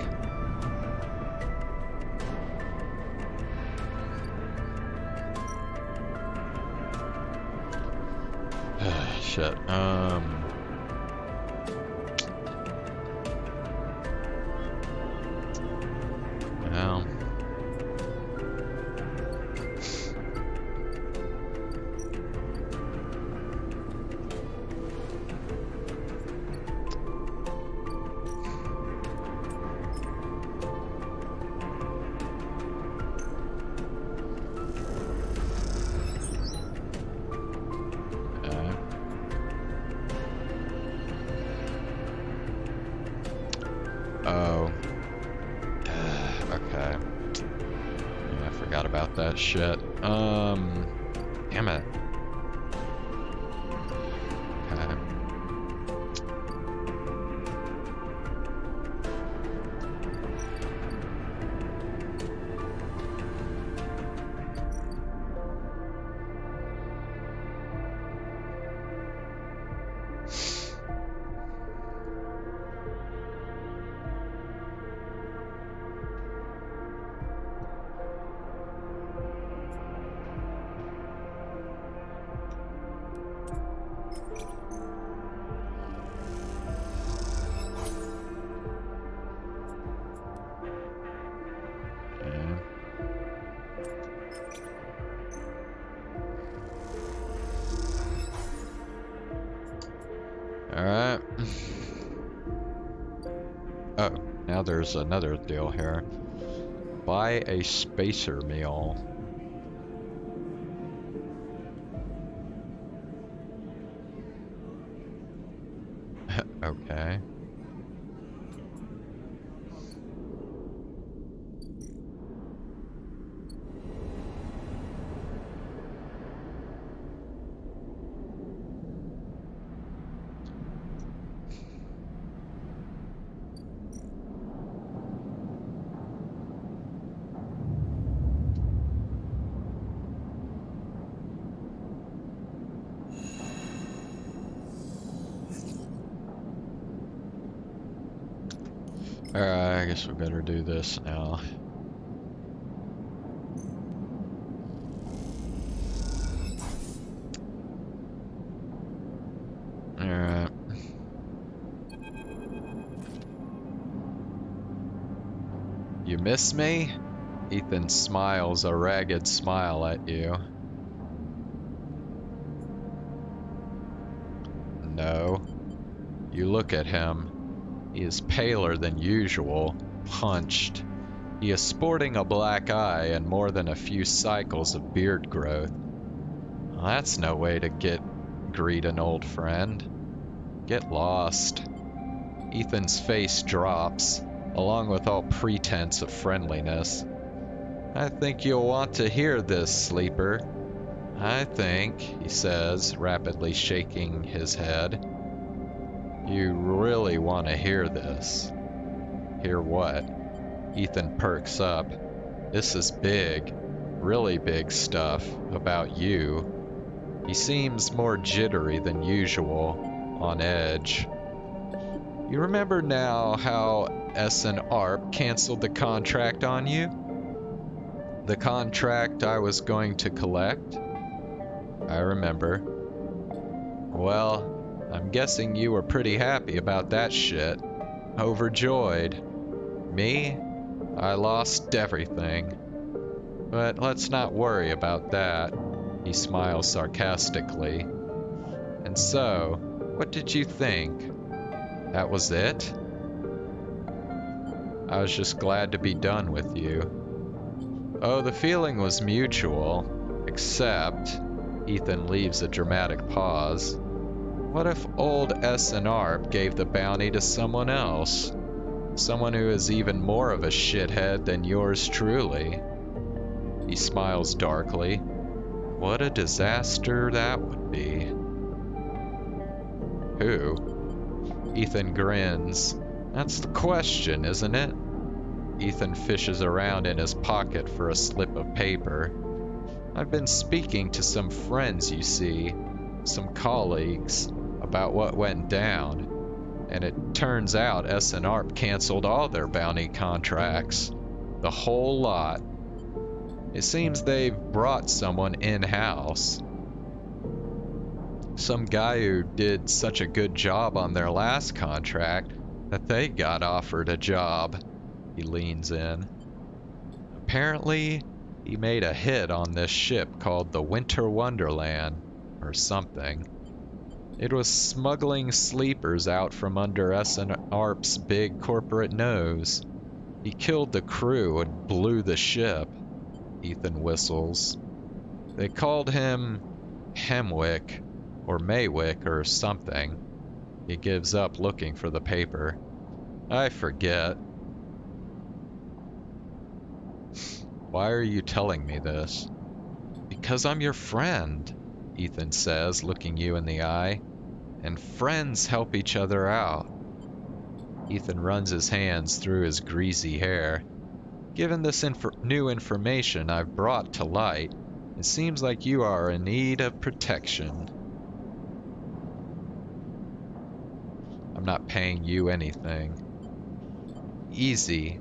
Shit. Well. Oh. Okay. Yeah, I forgot about that shit. Damn it. Okay. Alright. Oh, now there's another deal here. Buy a spacer meal. Okay. Alright, I guess we better do this now. Alright. You miss me? Ethan smiles a ragged smile at you. No. You look at him. He is paler than usual, hunched. He is sporting a black eye and more than a few cycles of beard growth. Well, that's no way to greet an old friend. Get lost. Ethan's face drops, along with all pretense of friendliness. I think you'll want to hear this, sleeper. I think, he says, rapidly shaking his head. You really want to hear this. Hear what? Ethan perks up. This is big, really big stuff about you. He seems more jittery than usual, on edge. You remember now how S&ARP canceled the contract on you? The contract I was going to collect? I remember. Well, I'm guessing you were pretty happy about that shit. Overjoyed. Me? I lost everything. But let's not worry about that. He smiles sarcastically. And so, what did you think? That was it? I was just glad to be done with you. Oh, the feeling was mutual. Except, Ethan leaves a dramatic pause. What if old S&ARP gave the bounty to someone else? Someone who is even more of a shithead than yours truly. He smiles darkly. What a disaster that would be. Who? Ethan grins. That's the question, isn't it? Ethan fishes around in his pocket for a slip of paper. I've been speaking to some friends, you see, some colleagues, about what went down, and it turns out S&ARP canceled all their bounty contracts. The whole lot. It seems they've brought someone in-house. Some guy who did such a good job on their last contract that they got offered a job. He leans in. Apparently, he made a hit on this ship called the Winter Wonderland, or something. It was smuggling sleepers out from under S&ARP's big corporate nose. He killed the crew and blew the ship. Ethan whistles. They called him Hemwick, or Maywick, or something. He gives up looking for the paper. I forget. Why are you telling me this? Because I'm your friend, Ethan says, looking you in the eye. And friends help each other out. Ethan runs his hands through his greasy hair. Given this new information I've brought to light, it seems like you are in need of protection. I'm not paying you anything. Easy.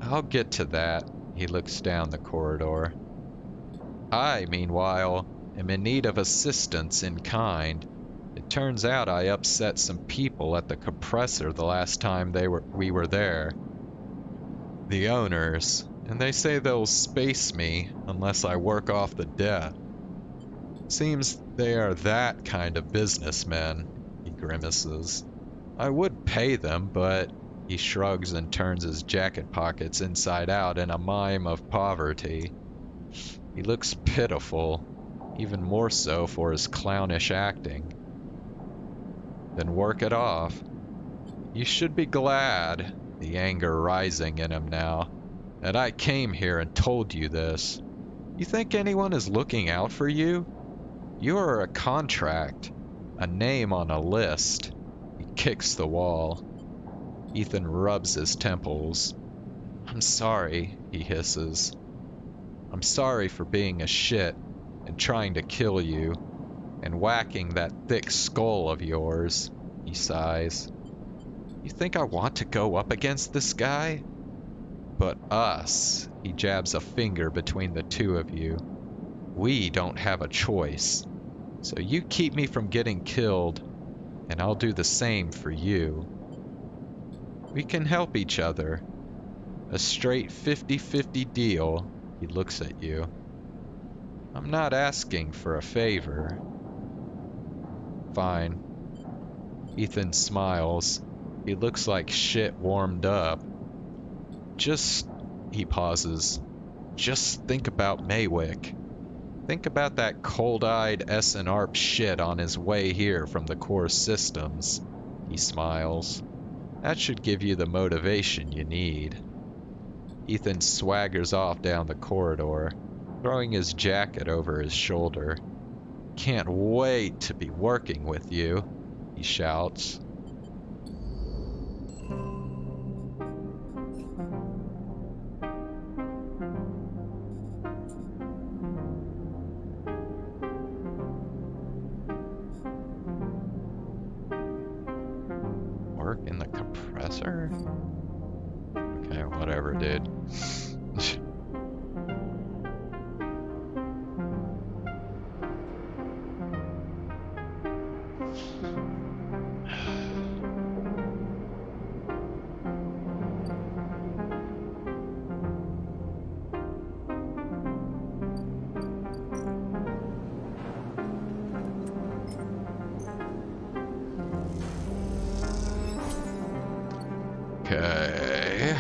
I'll get to that. He looks down the corridor. I, meanwhile, am in need of assistance in kind. It turns out I upset some people at the compressor the last time we were there. The owners, and they say they'll space me unless I work off the debt. Seems they are that kind of businessmen, he grimaces. I would pay them, but he shrugs and turns his jacket pockets inside out in a mime of poverty. He looks pitiful, even more so for his clownish acting. Then work it off. You should be glad, the anger rising in him now, that I came here and told you this. You think anyone is looking out for you? You are a contract, a name on a list. He kicks the wall. Ethan rubs his temples. I'm sorry, he hisses. I'm sorry for being a shit and trying to kill you, and whacking that thick skull of yours, he sighs. You You think I want to go up against this guy? But us, he jabs a finger between the two of you. We don't have a choice. So you keep me from getting killed, and I'll do the same for you. We can help each other. A straight 50-50 deal. He looks at you. I'm not asking for a favor. Fine. Ethan smiles. He looks like shit warmed up. He pauses. Just think about Maywick. Think about that cold-eyed SNARP shit on his way here from the core systems. He smiles. That should give you the motivation you need. Ethan swaggers off down the corridor, throwing his jacket over his shoulder. Can't wait to be working with you, he shouts. Work in the compressor? Okay, whatever, dude. Okay.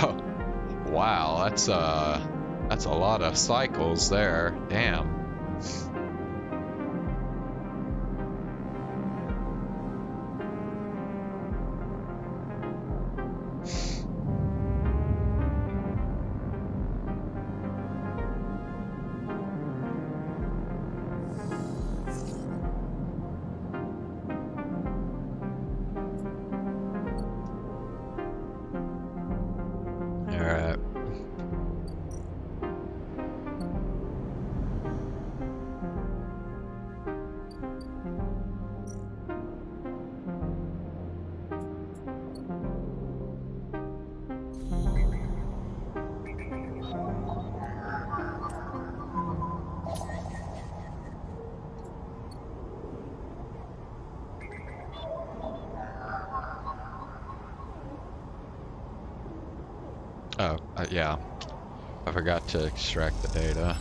Oh, wow, that's a lot of cycles there. Damn. Alright. Oh, yeah. I forgot to extract the data.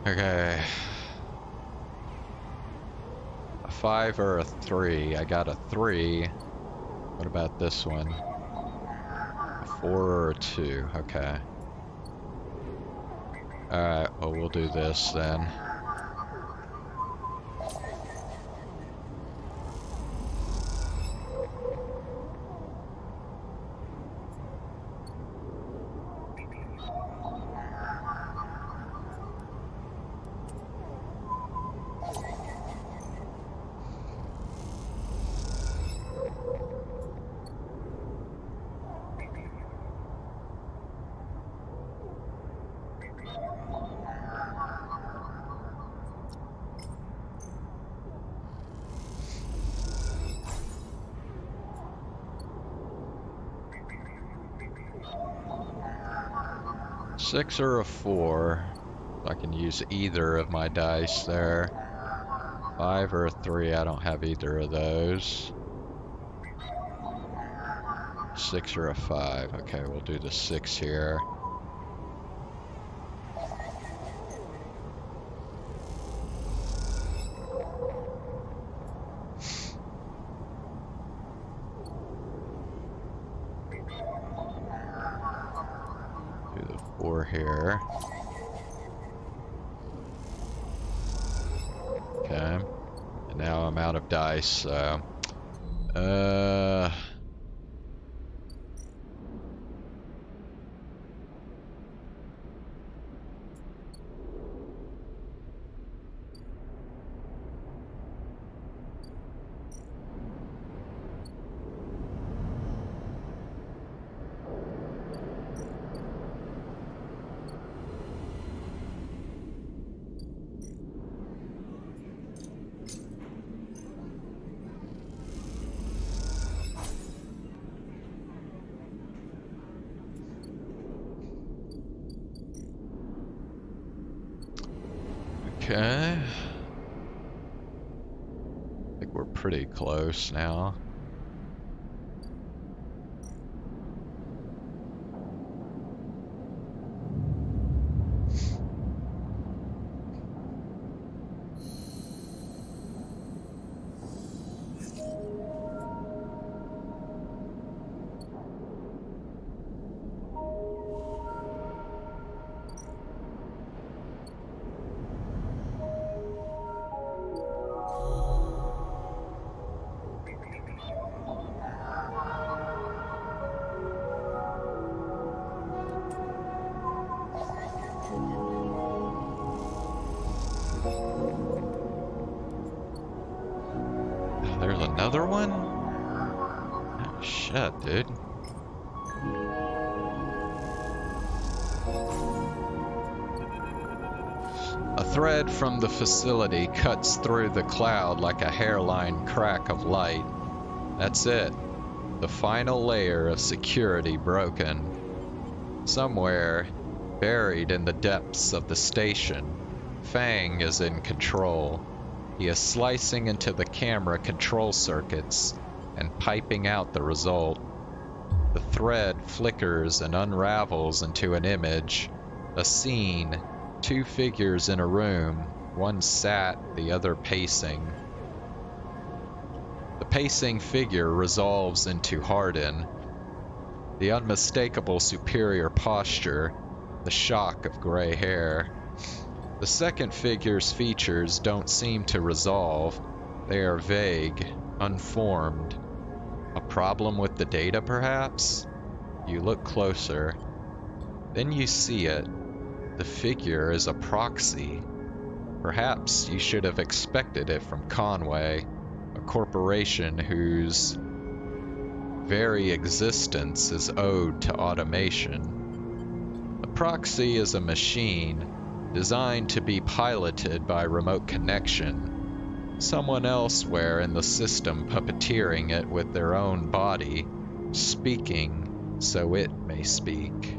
Okay. A 5 or a 3? I got a 3. What about this one? A 4 or a 2? Okay. Alright, well, we'll do this then. Six or a 4. I can use either of my dice there. 5 or a 3, I don't have either of those. 6 or a 5. Okay, we'll do the 6 here. Do the 4 here. Okay. And now I'm out of dice, so... Okay. I think we're pretty close now. There's another one? Oh, shit, dude. A thread from the facility cuts through the cloud like a hairline crack of light. That's it. The final layer of security broken. Somewhere, buried in the depths of the station, Feng is in control. He is slicing into the camera control circuits and piping out the result. The thread flickers and unravels into an image, a scene, 2 figures in a room, one sat, the other pacing. The pacing figure resolves into Hardin. The unmistakable superior posture, the shock of gray hair. The second figure's features don't seem to resolve. They are vague, unformed. A problem with the data, perhaps? You look closer. Then you see it. The figure is a proxy. Perhaps you should have expected it from Conway, a corporation whose very existence is owed to automation. The proxy is a machine designed to be piloted by remote connection. Someone elsewhere in the system puppeteering it with their own body, speaking so it may speak.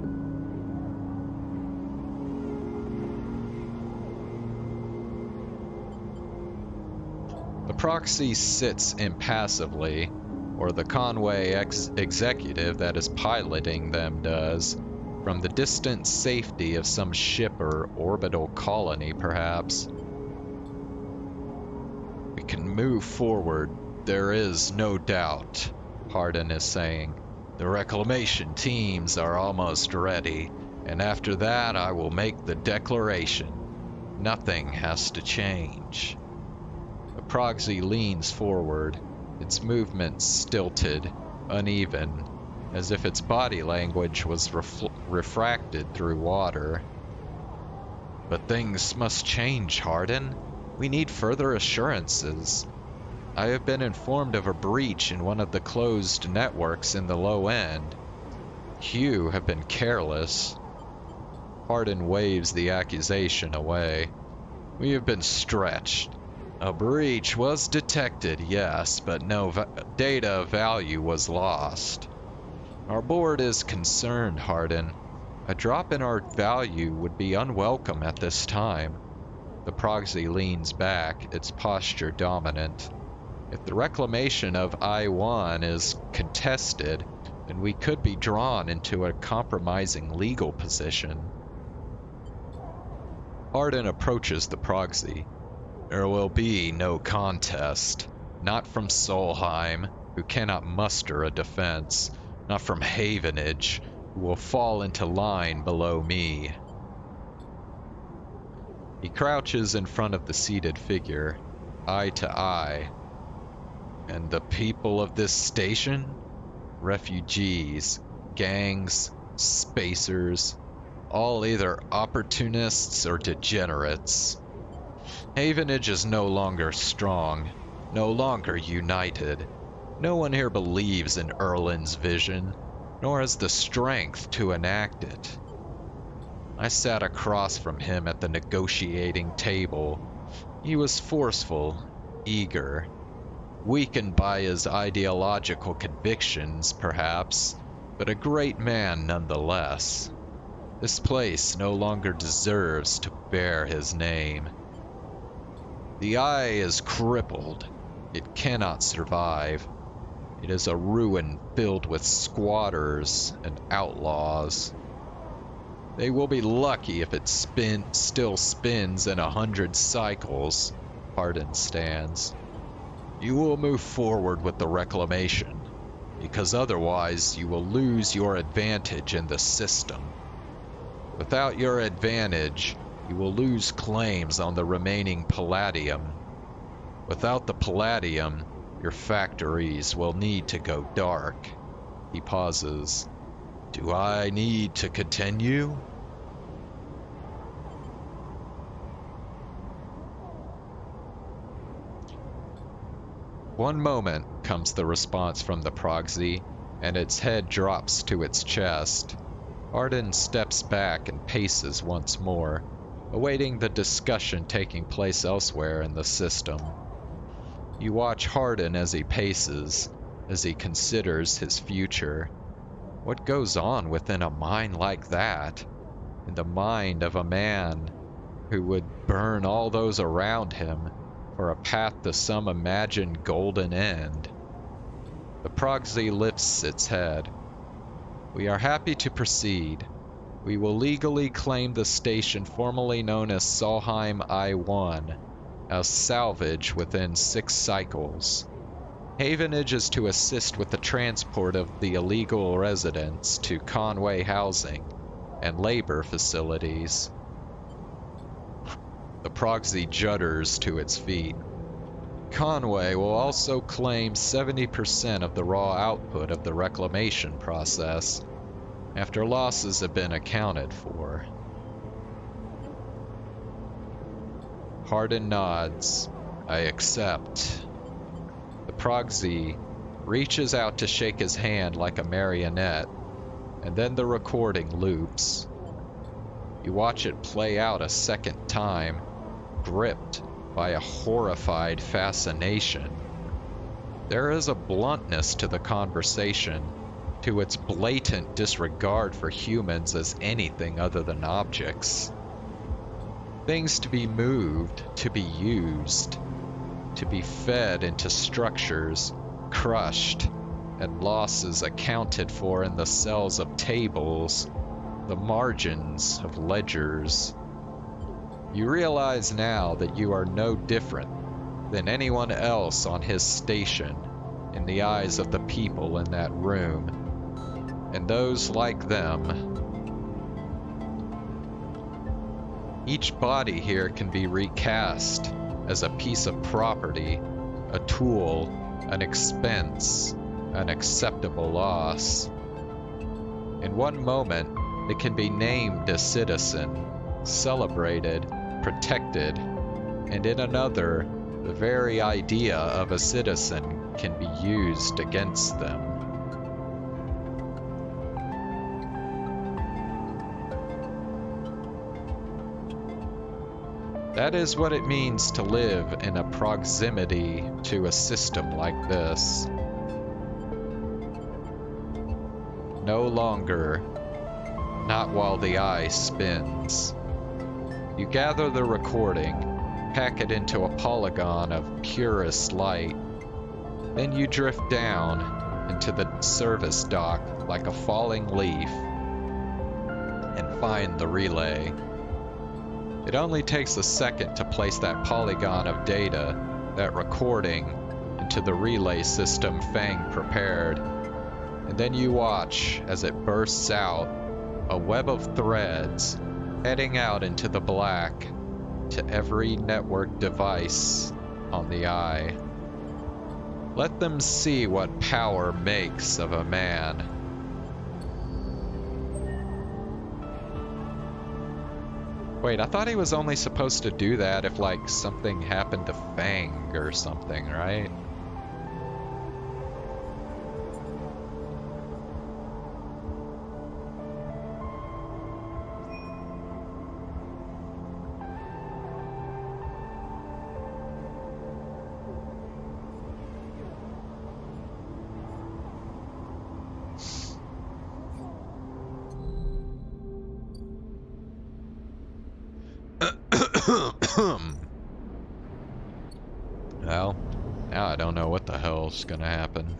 The proxy sits impassively, or the Conway executive that is piloting them does, from the distant safety of some ship or orbital colony, perhaps. We can move forward, there is no doubt, Hardin is saying. The reclamation teams are almost ready, and after that I will make the declaration. Nothing has to change. The proxy leans forward, its movements stilted, uneven, as if its body language was refracted through water. But things must change, Hardin. We need further assurances. I have been informed of a breach in one of the closed networks in the low end. You have been careless. Hardin waves the accusation away. We have been stretched. A breach was detected, yes, but no data of value was lost. Our board is concerned, Hardin. A drop in our value would be unwelcome at this time. The proxy leans back, its posture dominant. If the reclamation of I-1 is contested, and we could be drawn into a compromising legal position. Hardin approaches the proxy. There will be no contest. Not from Solheim, who cannot muster a defense. Not from Havenage, who will fall into line below me. He crouches in front of the seated figure, eye to eye. And the people of this station? Refugees, gangs, spacers, all either opportunists or degenerates. Havenage is no longer strong, no longer united. No one here believes in Erlin's vision, nor has the strength to enact it. I sat across from him at the negotiating table. He was forceful, eager, weakened by his ideological convictions, perhaps, but a great man nonetheless. This place no longer deserves to bear his name. The Eye is crippled. It cannot survive. It is a ruin filled with squatters and outlaws. They will be lucky if it still spins in 100 cycles, Hardin stands. You will move forward with the reclamation, because otherwise you will lose your advantage in the system. Without your advantage, you will lose claims on the remaining palladium. Without the palladium, your factories will need to go dark. He pauses. Do I need to continue? One moment, comes the response from the proxy, and its head drops to its chest. Hardin steps back and paces once more, awaiting the discussion taking place elsewhere in the system. You watch Hardin as he paces, as he considers his future. What goes on within a mind like that? In the mind of a man who would burn all those around him for a path to some imagined golden end? The proxy lifts its head. We are happy to proceed. We will legally claim the station formerly known as Solheim I-1 as salvage within 6 cycles. Havenage is to assist with the transport of the illegal residents to Conway housing and labor facilities. The proxy judders to its feet. Conway will also claim 70% of the raw output of the reclamation process, after losses have been accounted for. Hardin nods. I accept. The proxy reaches out to shake his hand like a marionette, and then the recording loops. You watch it play out a second time, gripped by a horrified fascination. There is a bluntness to the conversation, to its blatant disregard for humans as anything other than objects. Things to be moved, to be used, to be fed into structures, crushed, and losses accounted for in the cells of tables, the margins of ledgers. You realize now that you are no different than anyone else on his station in the eyes of the people in that room, and those like them. Each body here can be recast as a piece of property, a tool, an expense, an acceptable loss. In one moment, it can be named a citizen, celebrated, protected, and in another, the very idea of a citizen can be used against them. That is what it means to live in a proximity to a system like this. No longer, not while the eye spins. You gather the recording, pack it into a polygon of purest light. Then you drift down, into the service dock like a falling leaf and find the relay. It only takes a second to place that polygon of data, that recording, into the relay system Feng prepared. And then you watch as it bursts out, a web of threads, heading out into the black to every network device on the eye. Let them see what power makes of a man. Wait, I thought he was only supposed to do that if, like, something happened to Feng or something, right? Well, now I don't know what the hell's gonna happen.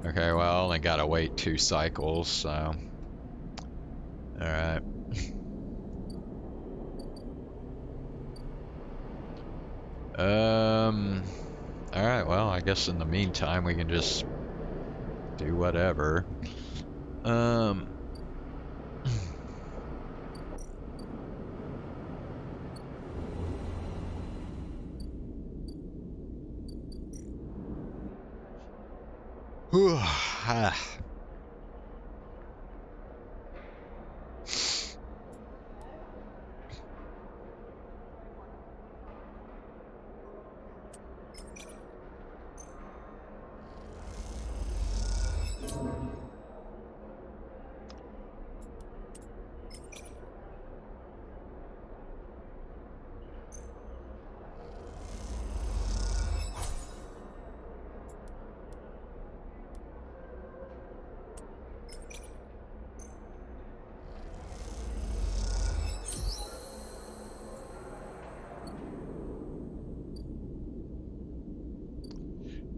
Okay, well, I only gotta wait 2 cycles, so... Alright. Alright, well, I guess in the meantime we can just do whatever.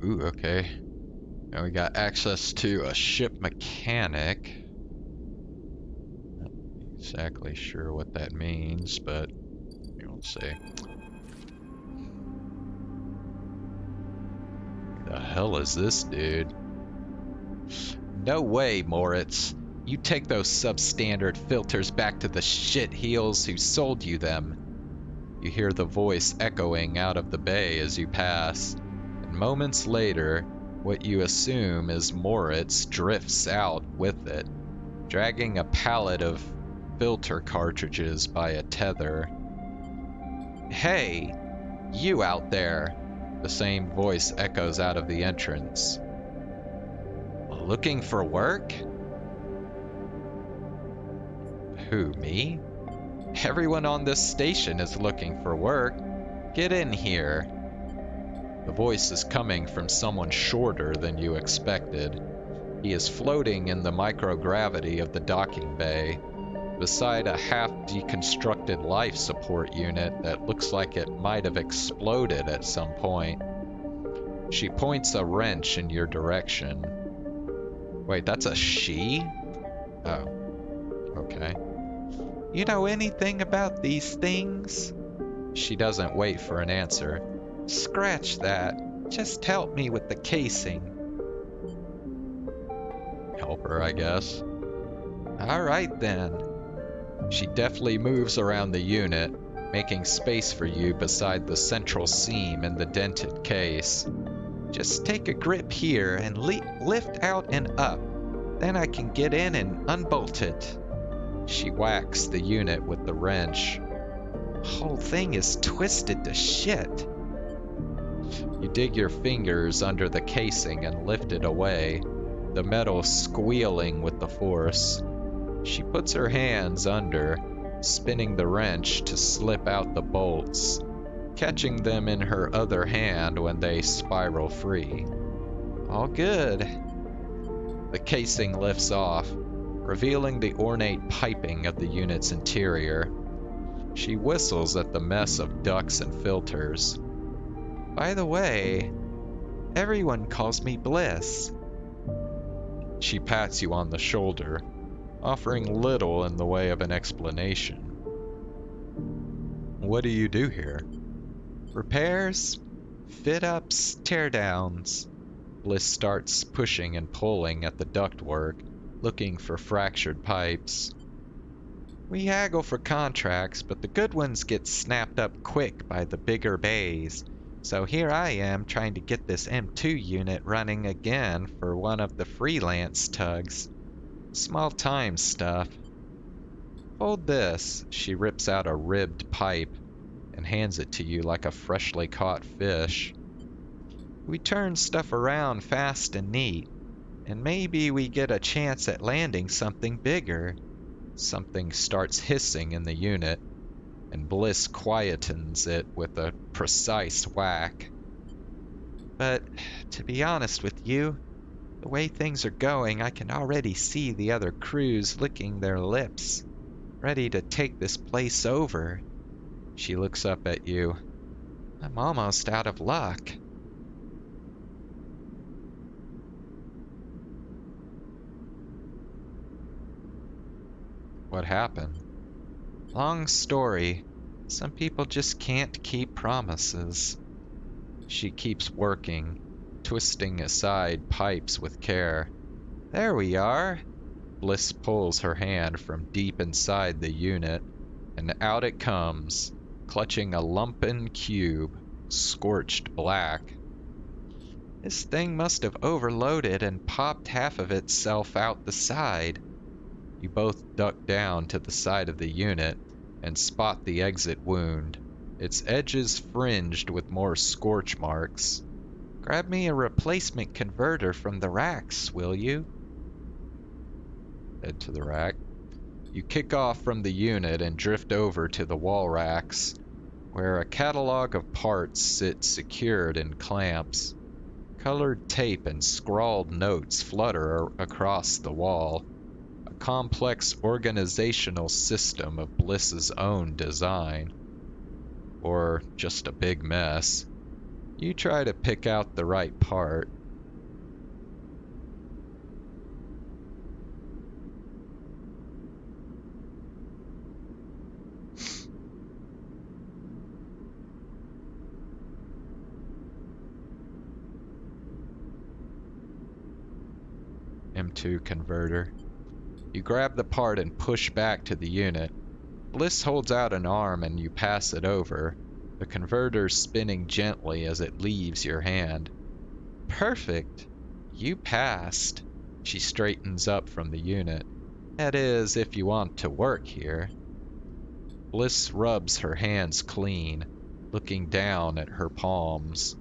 Ooh, okay. Now we got access to a ship mechanic. Not exactly sure what that means, but we'll see. The hell is this, dude? No way, Moritz. You take those substandard filters back to the shit heels who sold you them. You hear the voice echoing out of the bay as you pass. Moments later, what you assume is Moritz drifts out with it, dragging a pallet of filter cartridges by a tether. Hey, you out there, the same voice echoes out of the entrance. Looking for work? Who, me? Everyone on this station is looking for work. Get in here. The voice is coming from someone shorter than you expected. He is floating in the microgravity of the docking bay, beside a half-deconstructed life support unit that looks like it might have exploded at some point. She points a wrench in your direction. Wait, that's a she? Oh, okay. You know anything about these things? She doesn't wait for an answer. Scratch that. Just help me with the casing. Help her, I guess. All right then. She deftly moves around the unit, making space for you beside the central seam in the dented case. Just take a grip here and lift out and up. Then I can get in and unbolt it. She whacks the unit with the wrench. Whole thing is twisted to shit. You dig your fingers under the casing and lift it away, the metal squealing with the force. She puts her hands under, spinning the wrench to slip out the bolts, catching them in her other hand when they spiral free. All good. The casing lifts off, revealing the ornate piping of the unit's interior. She whistles at the mess of ducts and filters. By the way, everyone calls me Bliss. She pats you on the shoulder, offering little in the way of an explanation. What do you do here? Repairs, fit-ups, teardowns. Bliss starts pushing and pulling at the ductwork, looking for fractured pipes. We haggle for contracts, but the good ones get snapped up quick by the bigger bays. So here I am trying to get this M2 unit running again for one of the freelance tugs. Small-time stuff. Hold this. She rips out a ribbed pipe and hands it to you like a freshly caught fish. We turn stuff around fast and neat, and maybe we get a chance at landing something bigger. Something starts hissing in the unit, and Bliss quietens it with a precise whack. But, to be honest with you, the way things are going, I can already see the other crews licking their lips, ready to take this place over. She looks up at you. I'm almost out of luck. What happened? Long story. Some people just can't keep promises. She keeps working, twisting aside pipes with care. There we are. Bliss pulls her hand from deep inside the unit, and out it comes, clutching a lumpen cube, scorched black. This thing must have overloaded and popped half of itself out the side. You both duck down to the side of the unit and spot the exit wound, its edges fringed with more scorch marks. Grab me a replacement converter from the racks, will you? Head to the rack. You kick off from the unit and drift over to the wall racks, where a catalog of parts sit secured in clamps. Colored tape and scrawled notes flutter across the wall. A complex organizational system of Bliss's own design. Or just a big mess. You try to pick out the right part. M2 converter. You grab the part and push back to the unit. Bliss holds out an arm and you pass it over, the converter spinning gently as it leaves your hand. Perfect. You passed. She straightens up from the unit. That is, if you want to work here. Bliss rubs her hands clean, looking down at her palms.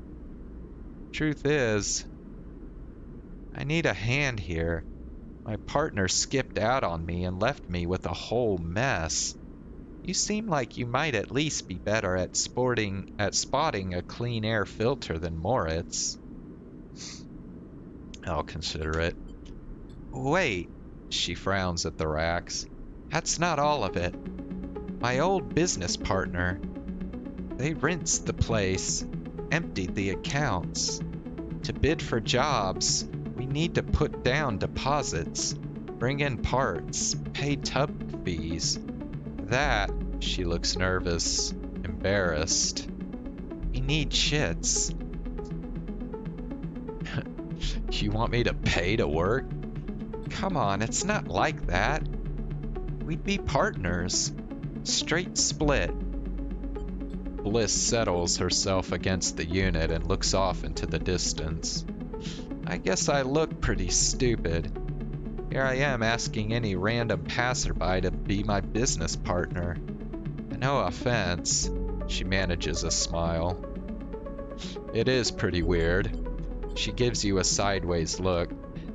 Truth is, I need a hand here. My partner skipped out on me and left me with a whole mess. You seem like you might at least be better at spotting a clean air filter than Moritz. I'll consider it. Wait, she frowns at the racks. That's not all of it. My old business partner. They rinsed the place, emptied the accounts. To bid for jobs, we need to put down deposits, bring in parts, pay tub fees. That, she looks nervous, embarrassed. We need shits. You want me to pay to work? Come on, it's not like that. We'd be partners. Straight split. Bliss settles herself against the unit and looks off into the distance. I guess I look pretty stupid. Here I am asking any random passerby to be my business partner. No offense. She manages a smile. It is pretty weird. She gives you a sideways look.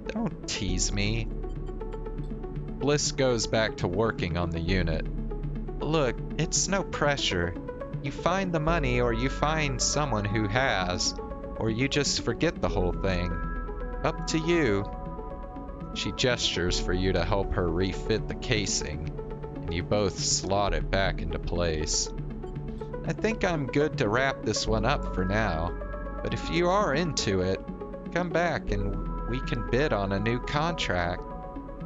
Don't tease me. Bliss goes back to working on the unit. Look, it's no pressure. You find the money or you find someone who has, or you just forget the whole thing. Up to you. She gestures for you to help her refit the casing, and you both slot it back into place. I think I'm good to wrap this one up for now, but if you are into it, come back and we can bid on a new contract.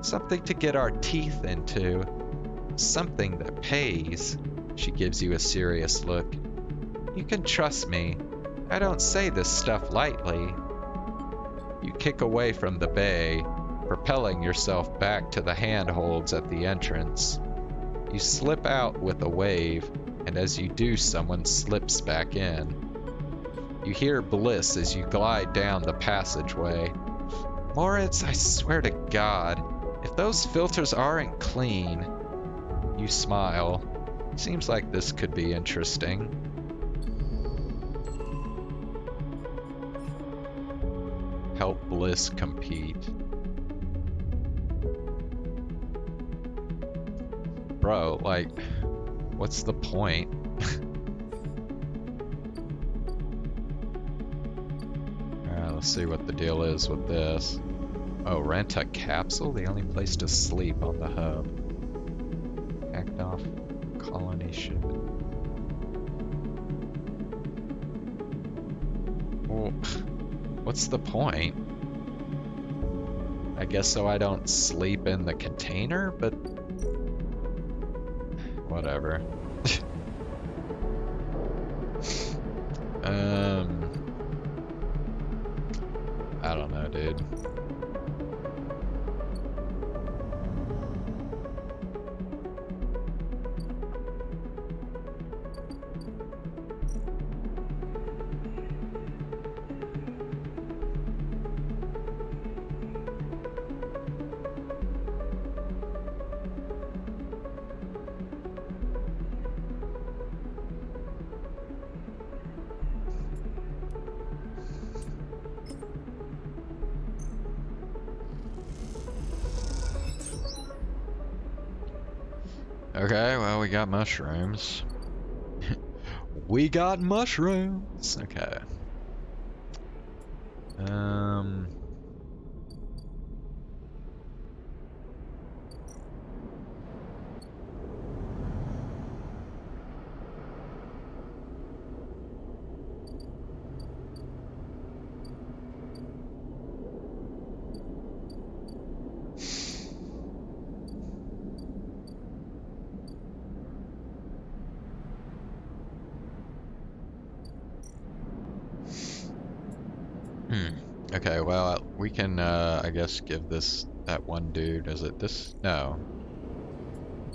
Something to get our teeth into. Something that pays. She gives you a serious look. You can trust me. I don't say this stuff lightly. You kick away from the bay, propelling yourself back to the handholds at the entrance. You slip out with a wave, and as you do, someone slips back in. You hear Bliss as you glide down the passageway. Moritz, I swear to God, if those filters aren't clean... You smile. Seems like this could be interesting. Help Bliss compete. Bro, like, what's the point? Alright, let's see what the deal is with this. Oh, rent a capsule? The only place to sleep on the hub. Act off colony ship. Well, what's the point? I guess so I don't sleep in the container, but whatever. I don't know, dude. Okay, well, we got mushrooms. We got mushrooms! Okay. Okay, well, we can, I guess give that one dude, is it this? No.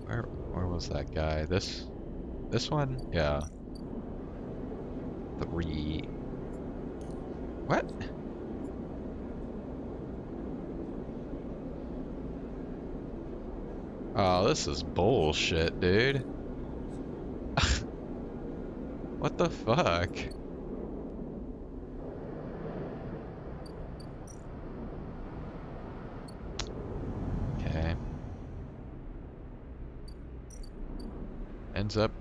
Where was that guy? This one? Yeah. 3. What? Oh, this is bullshit, dude. What the fuck? Okay. Ends up.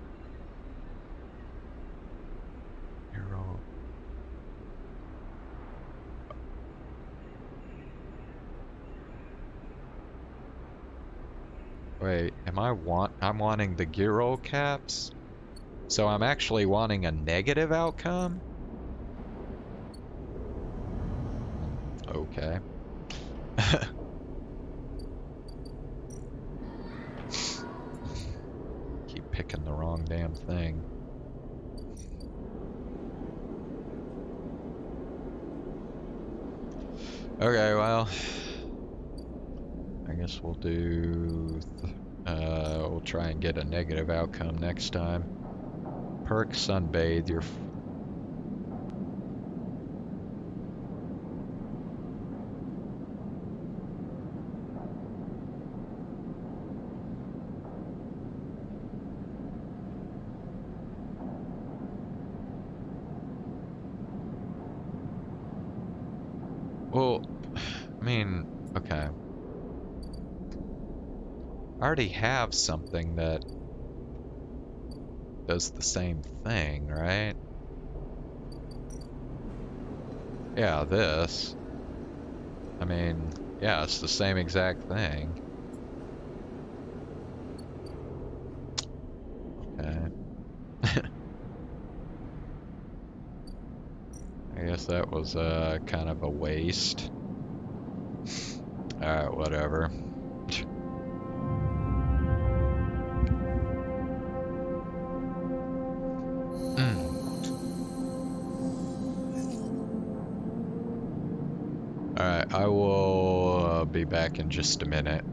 Hero. Wait, I'm wanting the gear roll caps? So I'm actually wanting a negative outcome? Okay. Keep picking the wrong damn thing. Okay, well, I guess we'll we'll try and get a negative outcome next time. Perk sunbathe your. Well, I mean, okay. I already have something that does the same thing, right? Yeah, this. I mean, yeah, it's the same exact thing. Okay. I guess that was kind of a waste. Alright, whatever. Alright, I will be back in just a minute.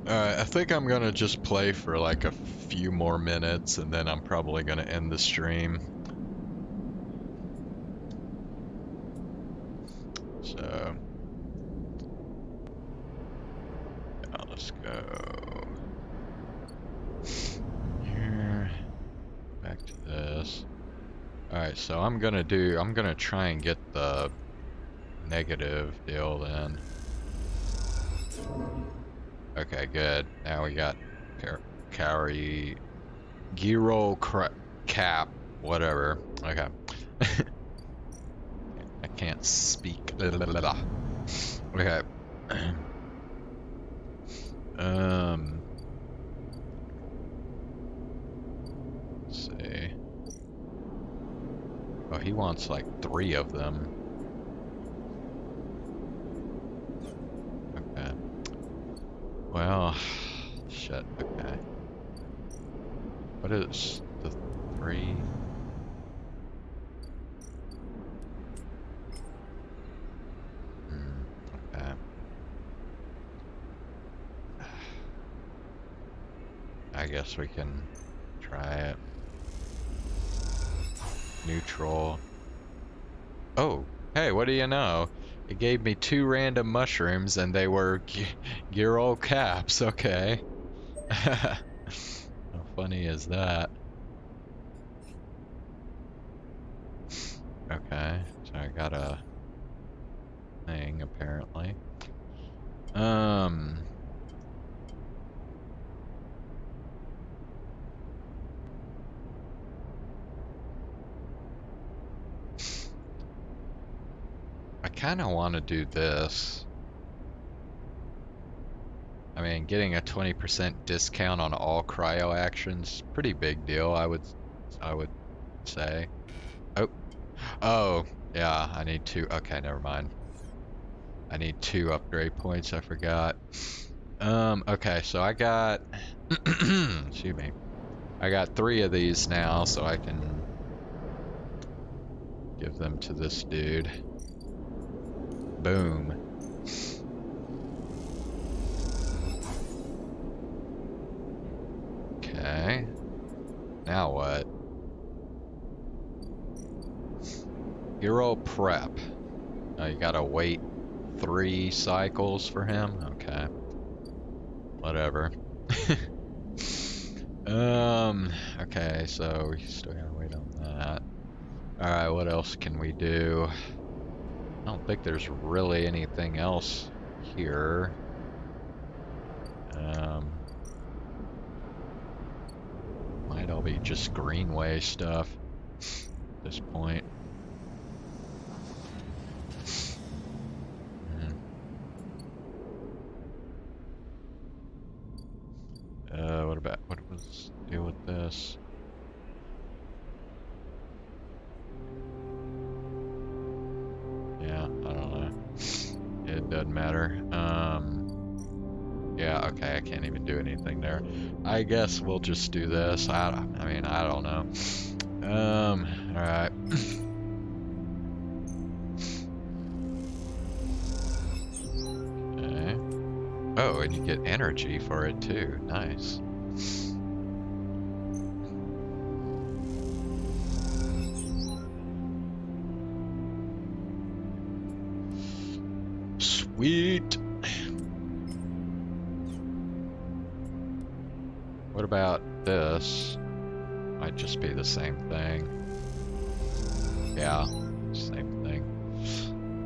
Alright, I think I'm gonna just play for like a few more minutes and then I'm probably gonna end the stream. So, yeah, let's go here, back to this. Alright, so I'm gonna try and get the negative deal then. Okay, good. Now we got carry Giro cap, whatever. Okay. I can't speak. Okay. Let's see. Oh, he wants like 3 of them. Well, shit, okay. What is the 3? Okay. I guess we can try it. Neutral. Oh, hey, what do you know? It gave me 2 random mushrooms and they were Girol caps, okay. How funny is that? Okay, so I got a thing apparently. I kind of want to do this. I mean, getting a 20% discount on all cryo actions, pretty big deal, I would say. Oh, oh, yeah, I need 2. Okay, never mind. I need 2 upgrade points, I forgot. Okay, so I got, excuse me. I got 3 of these now, so I can give them to this dude. Boom. Okay. Now what? Hero prep. Oh, you gotta wait 3 cycles for him? Okay. Whatever. Okay, so we still gotta wait on that. Alright, what else can we do? I don't think there's really anything else here. Might all be just Greenway stuff at this point. What was the deal with this? Yeah, I don't know. It doesn't matter. Yeah, okay, I can't even do anything there. I guess we'll just do this. I mean, I don't know. Alright. Okay. Oh, and you get energy for it too. Nice. Sweet. What about this? Might just be the same thing. Yeah, same thing.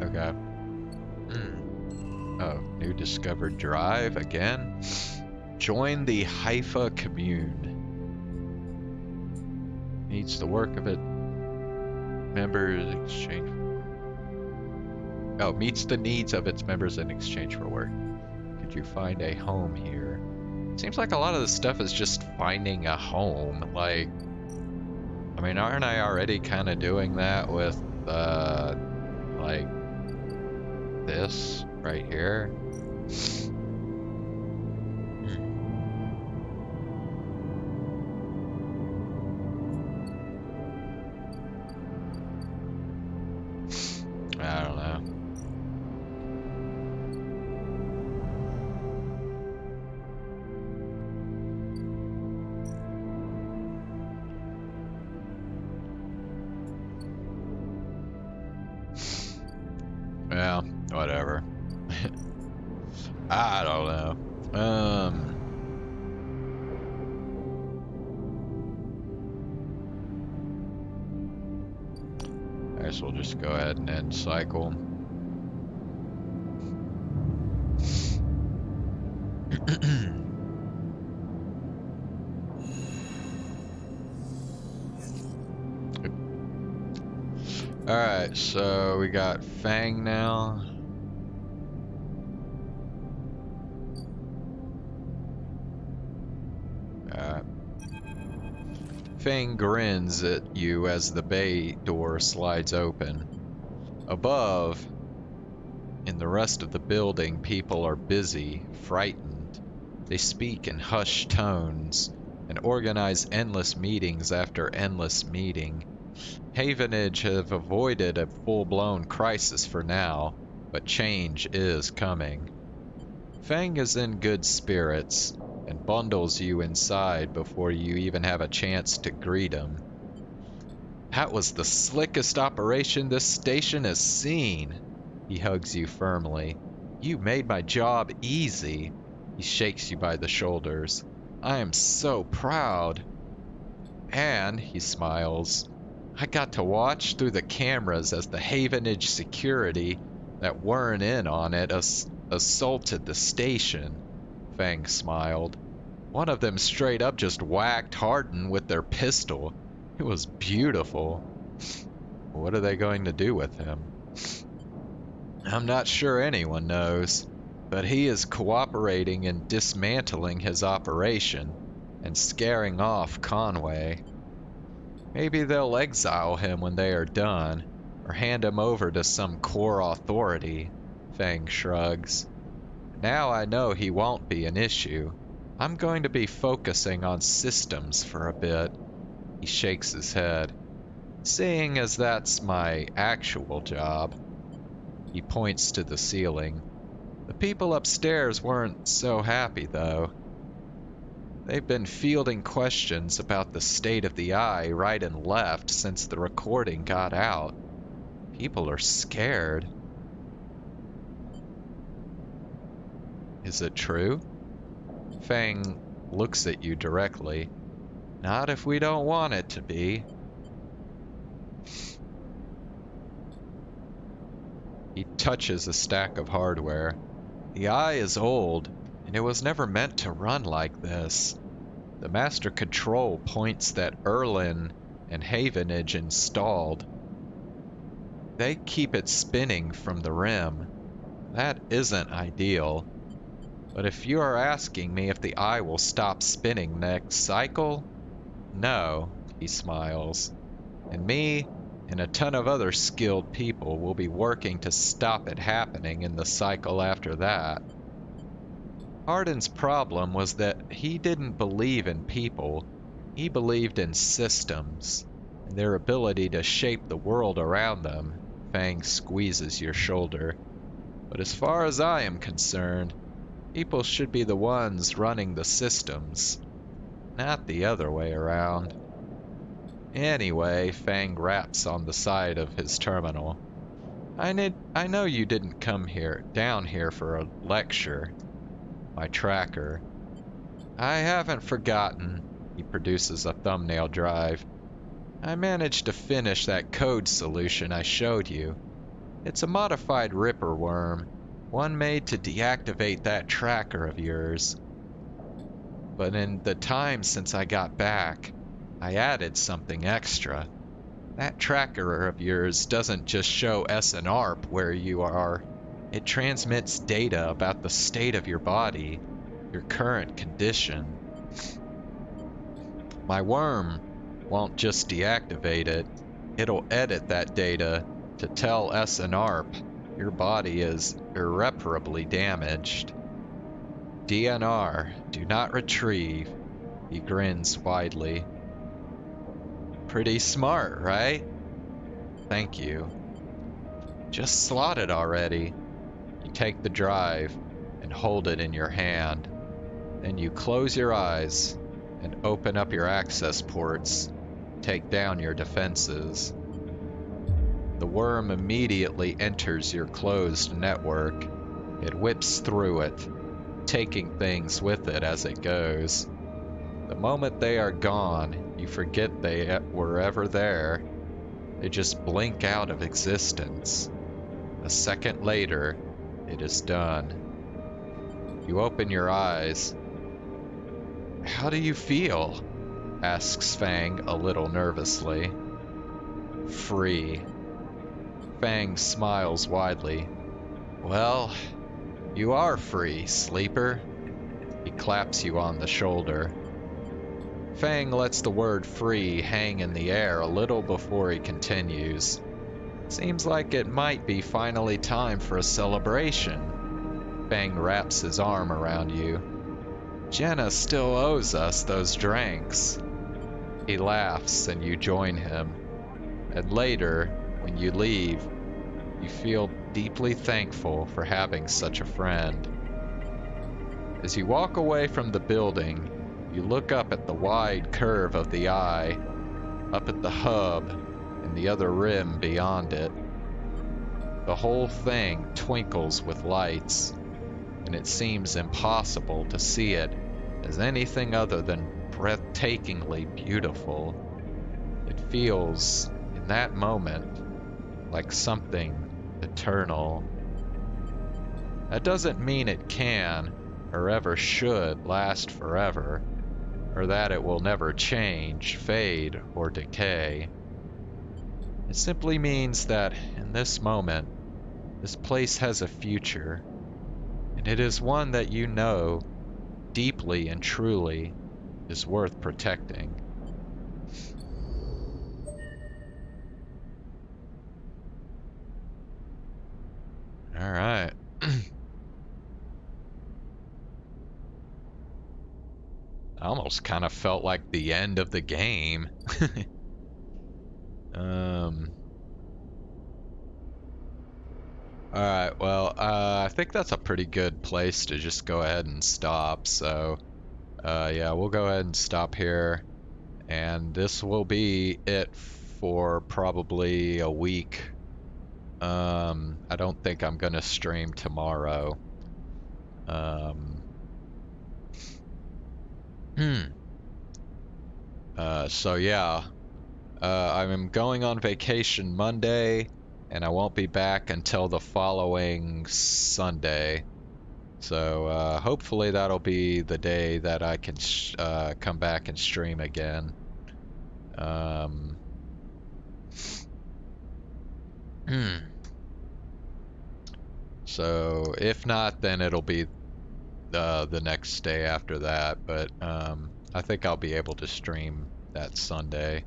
Okay. Oh, new discovered drive again. Join the Haifa commune. Needs the work of it. Members exchange. Oh, meets the needs of its members in exchange for work. Could you find a home here? Seems like a lot of this stuff is just finding a home. Like, I mean, aren't I already kind of doing that with, like, this right here? I don't know. Yeah, whatever. I don't know. I guess we'll just go ahead and end cycle. Alright, so we got Feng now. Feng grins at you as the bay door slides open. Above, in the rest of the building, people are busy, frightened. They speak in hushed tones and organize endless meetings after endless meeting. Havenage have avoided a full-blown crisis for now, but change is coming. Feng is in good spirits and bundles you inside before you even have a chance to greet him. That was the slickest operation this station has seen. He hugs you firmly. You made my job easy. He shakes you by the shoulders. I am so proud. And, he smiles, I got to watch through the cameras as the Havenage security that weren't in on it assaulted the station. Feng smiled. One of them straight up just whacked Hardin with their pistol. It was beautiful. What are they going to do with him? I'm not sure anyone knows, but he is cooperating in dismantling his operation and scaring off Conway. Maybe they'll exile him when they are done, or hand him over to some core authority, Feng shrugs. Now I know he won't be an issue. I'm going to be focusing on systems for a bit. He shakes his head. Seeing as that's my actual job. He points to the ceiling. The people upstairs weren't so happy, though. They've been fielding questions about the state of the eye right and left since the recording got out. People are scared. Is it true? Feng looks at you directly. Not if we don't want it to be. He touches a stack of hardware. The eye is old, and it was never meant to run like this. The master control points that Erlin and Havenage installed. They keep it spinning from the rim. That isn't ideal. But if you are asking me if the eye will stop spinning next cycle, no, he smiles. And me and a ton of other skilled people will be working to stop it happening in the cycle after that. Hardin's problem was that he didn't believe in people. He believed in systems and their ability to shape the world around them. Feng squeezes your shoulder. But as far as I am concerned, people should be the ones running the systems, not the other way around. Anyway, Feng raps on the side of his terminal. I know you didn't come down here for a lecture. My tracker. I haven't forgotten. He produces a thumbnail drive. I managed to finish that code solution I showed you. It's a modified Ripper worm, one made to deactivate that tracker of yours. But in the time since I got back, I added something extra. That tracker of yours doesn't just show SNARP where you are. It transmits data about the state of your body, your current condition. My worm won't just deactivate it. It'll edit that data to tell SNARP your body is irreparably damaged. DNR, do not retrieve. He grins widely. Pretty smart, right? Thank you. Just slot it already. You take the drive and hold it in your hand. Then you close your eyes and open up your access ports. Take down your defenses. The worm immediately enters your closed network. It whips through it, taking things with it as it goes. The moment they are gone, you forget they were ever there. They just blink out of existence. A second later, it is done. You open your eyes. How do you feel? Asks Feng a little nervously. Free. Feng smiles widely. Well, you are free, sleeper. He claps you on the shoulder. Feng lets the word free hang in the air a little before he continues. Seems like it might be finally time for a celebration. Feng wraps his arm around you. Jenna still owes us those drinks. He laughs and you join him. And later, when you leave, you feel deeply thankful for having such a friend. As you walk away from the building, you look up at the wide curve of the eye, up at the hub and the other rim beyond it. The whole thing twinkles with lights, and it seems impossible to see it as anything other than breathtakingly beautiful. It feels, in that moment, like something eternal. That doesn't mean it can, or ever should, last forever, or that it will never change, fade, or decay. It simply means that, in this moment, this place has a future, and it is one that you know, deeply and truly, is worth protecting. All right. I almost kind of felt like the end of the game. Alright, well, I think that's a pretty good place to just go ahead and stop, so, yeah, we'll go ahead and stop here, and this will be it for probably a week. I don't think I'm gonna stream tomorrow. So yeah, I'm going on vacation Monday, and I won't be back until the following Sunday. So hopefully that'll be the day that I can come back and stream again. So if not, then it'll be the next day after that. But I think I'll be able to stream that Sunday.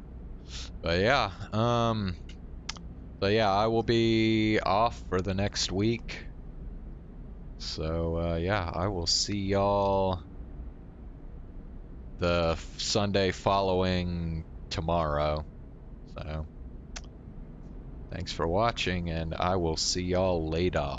But yeah, I will be off for the next week. So yeah, I will see y'all the Sunday following tomorrow. So thanks for watching, and I will see y'all later.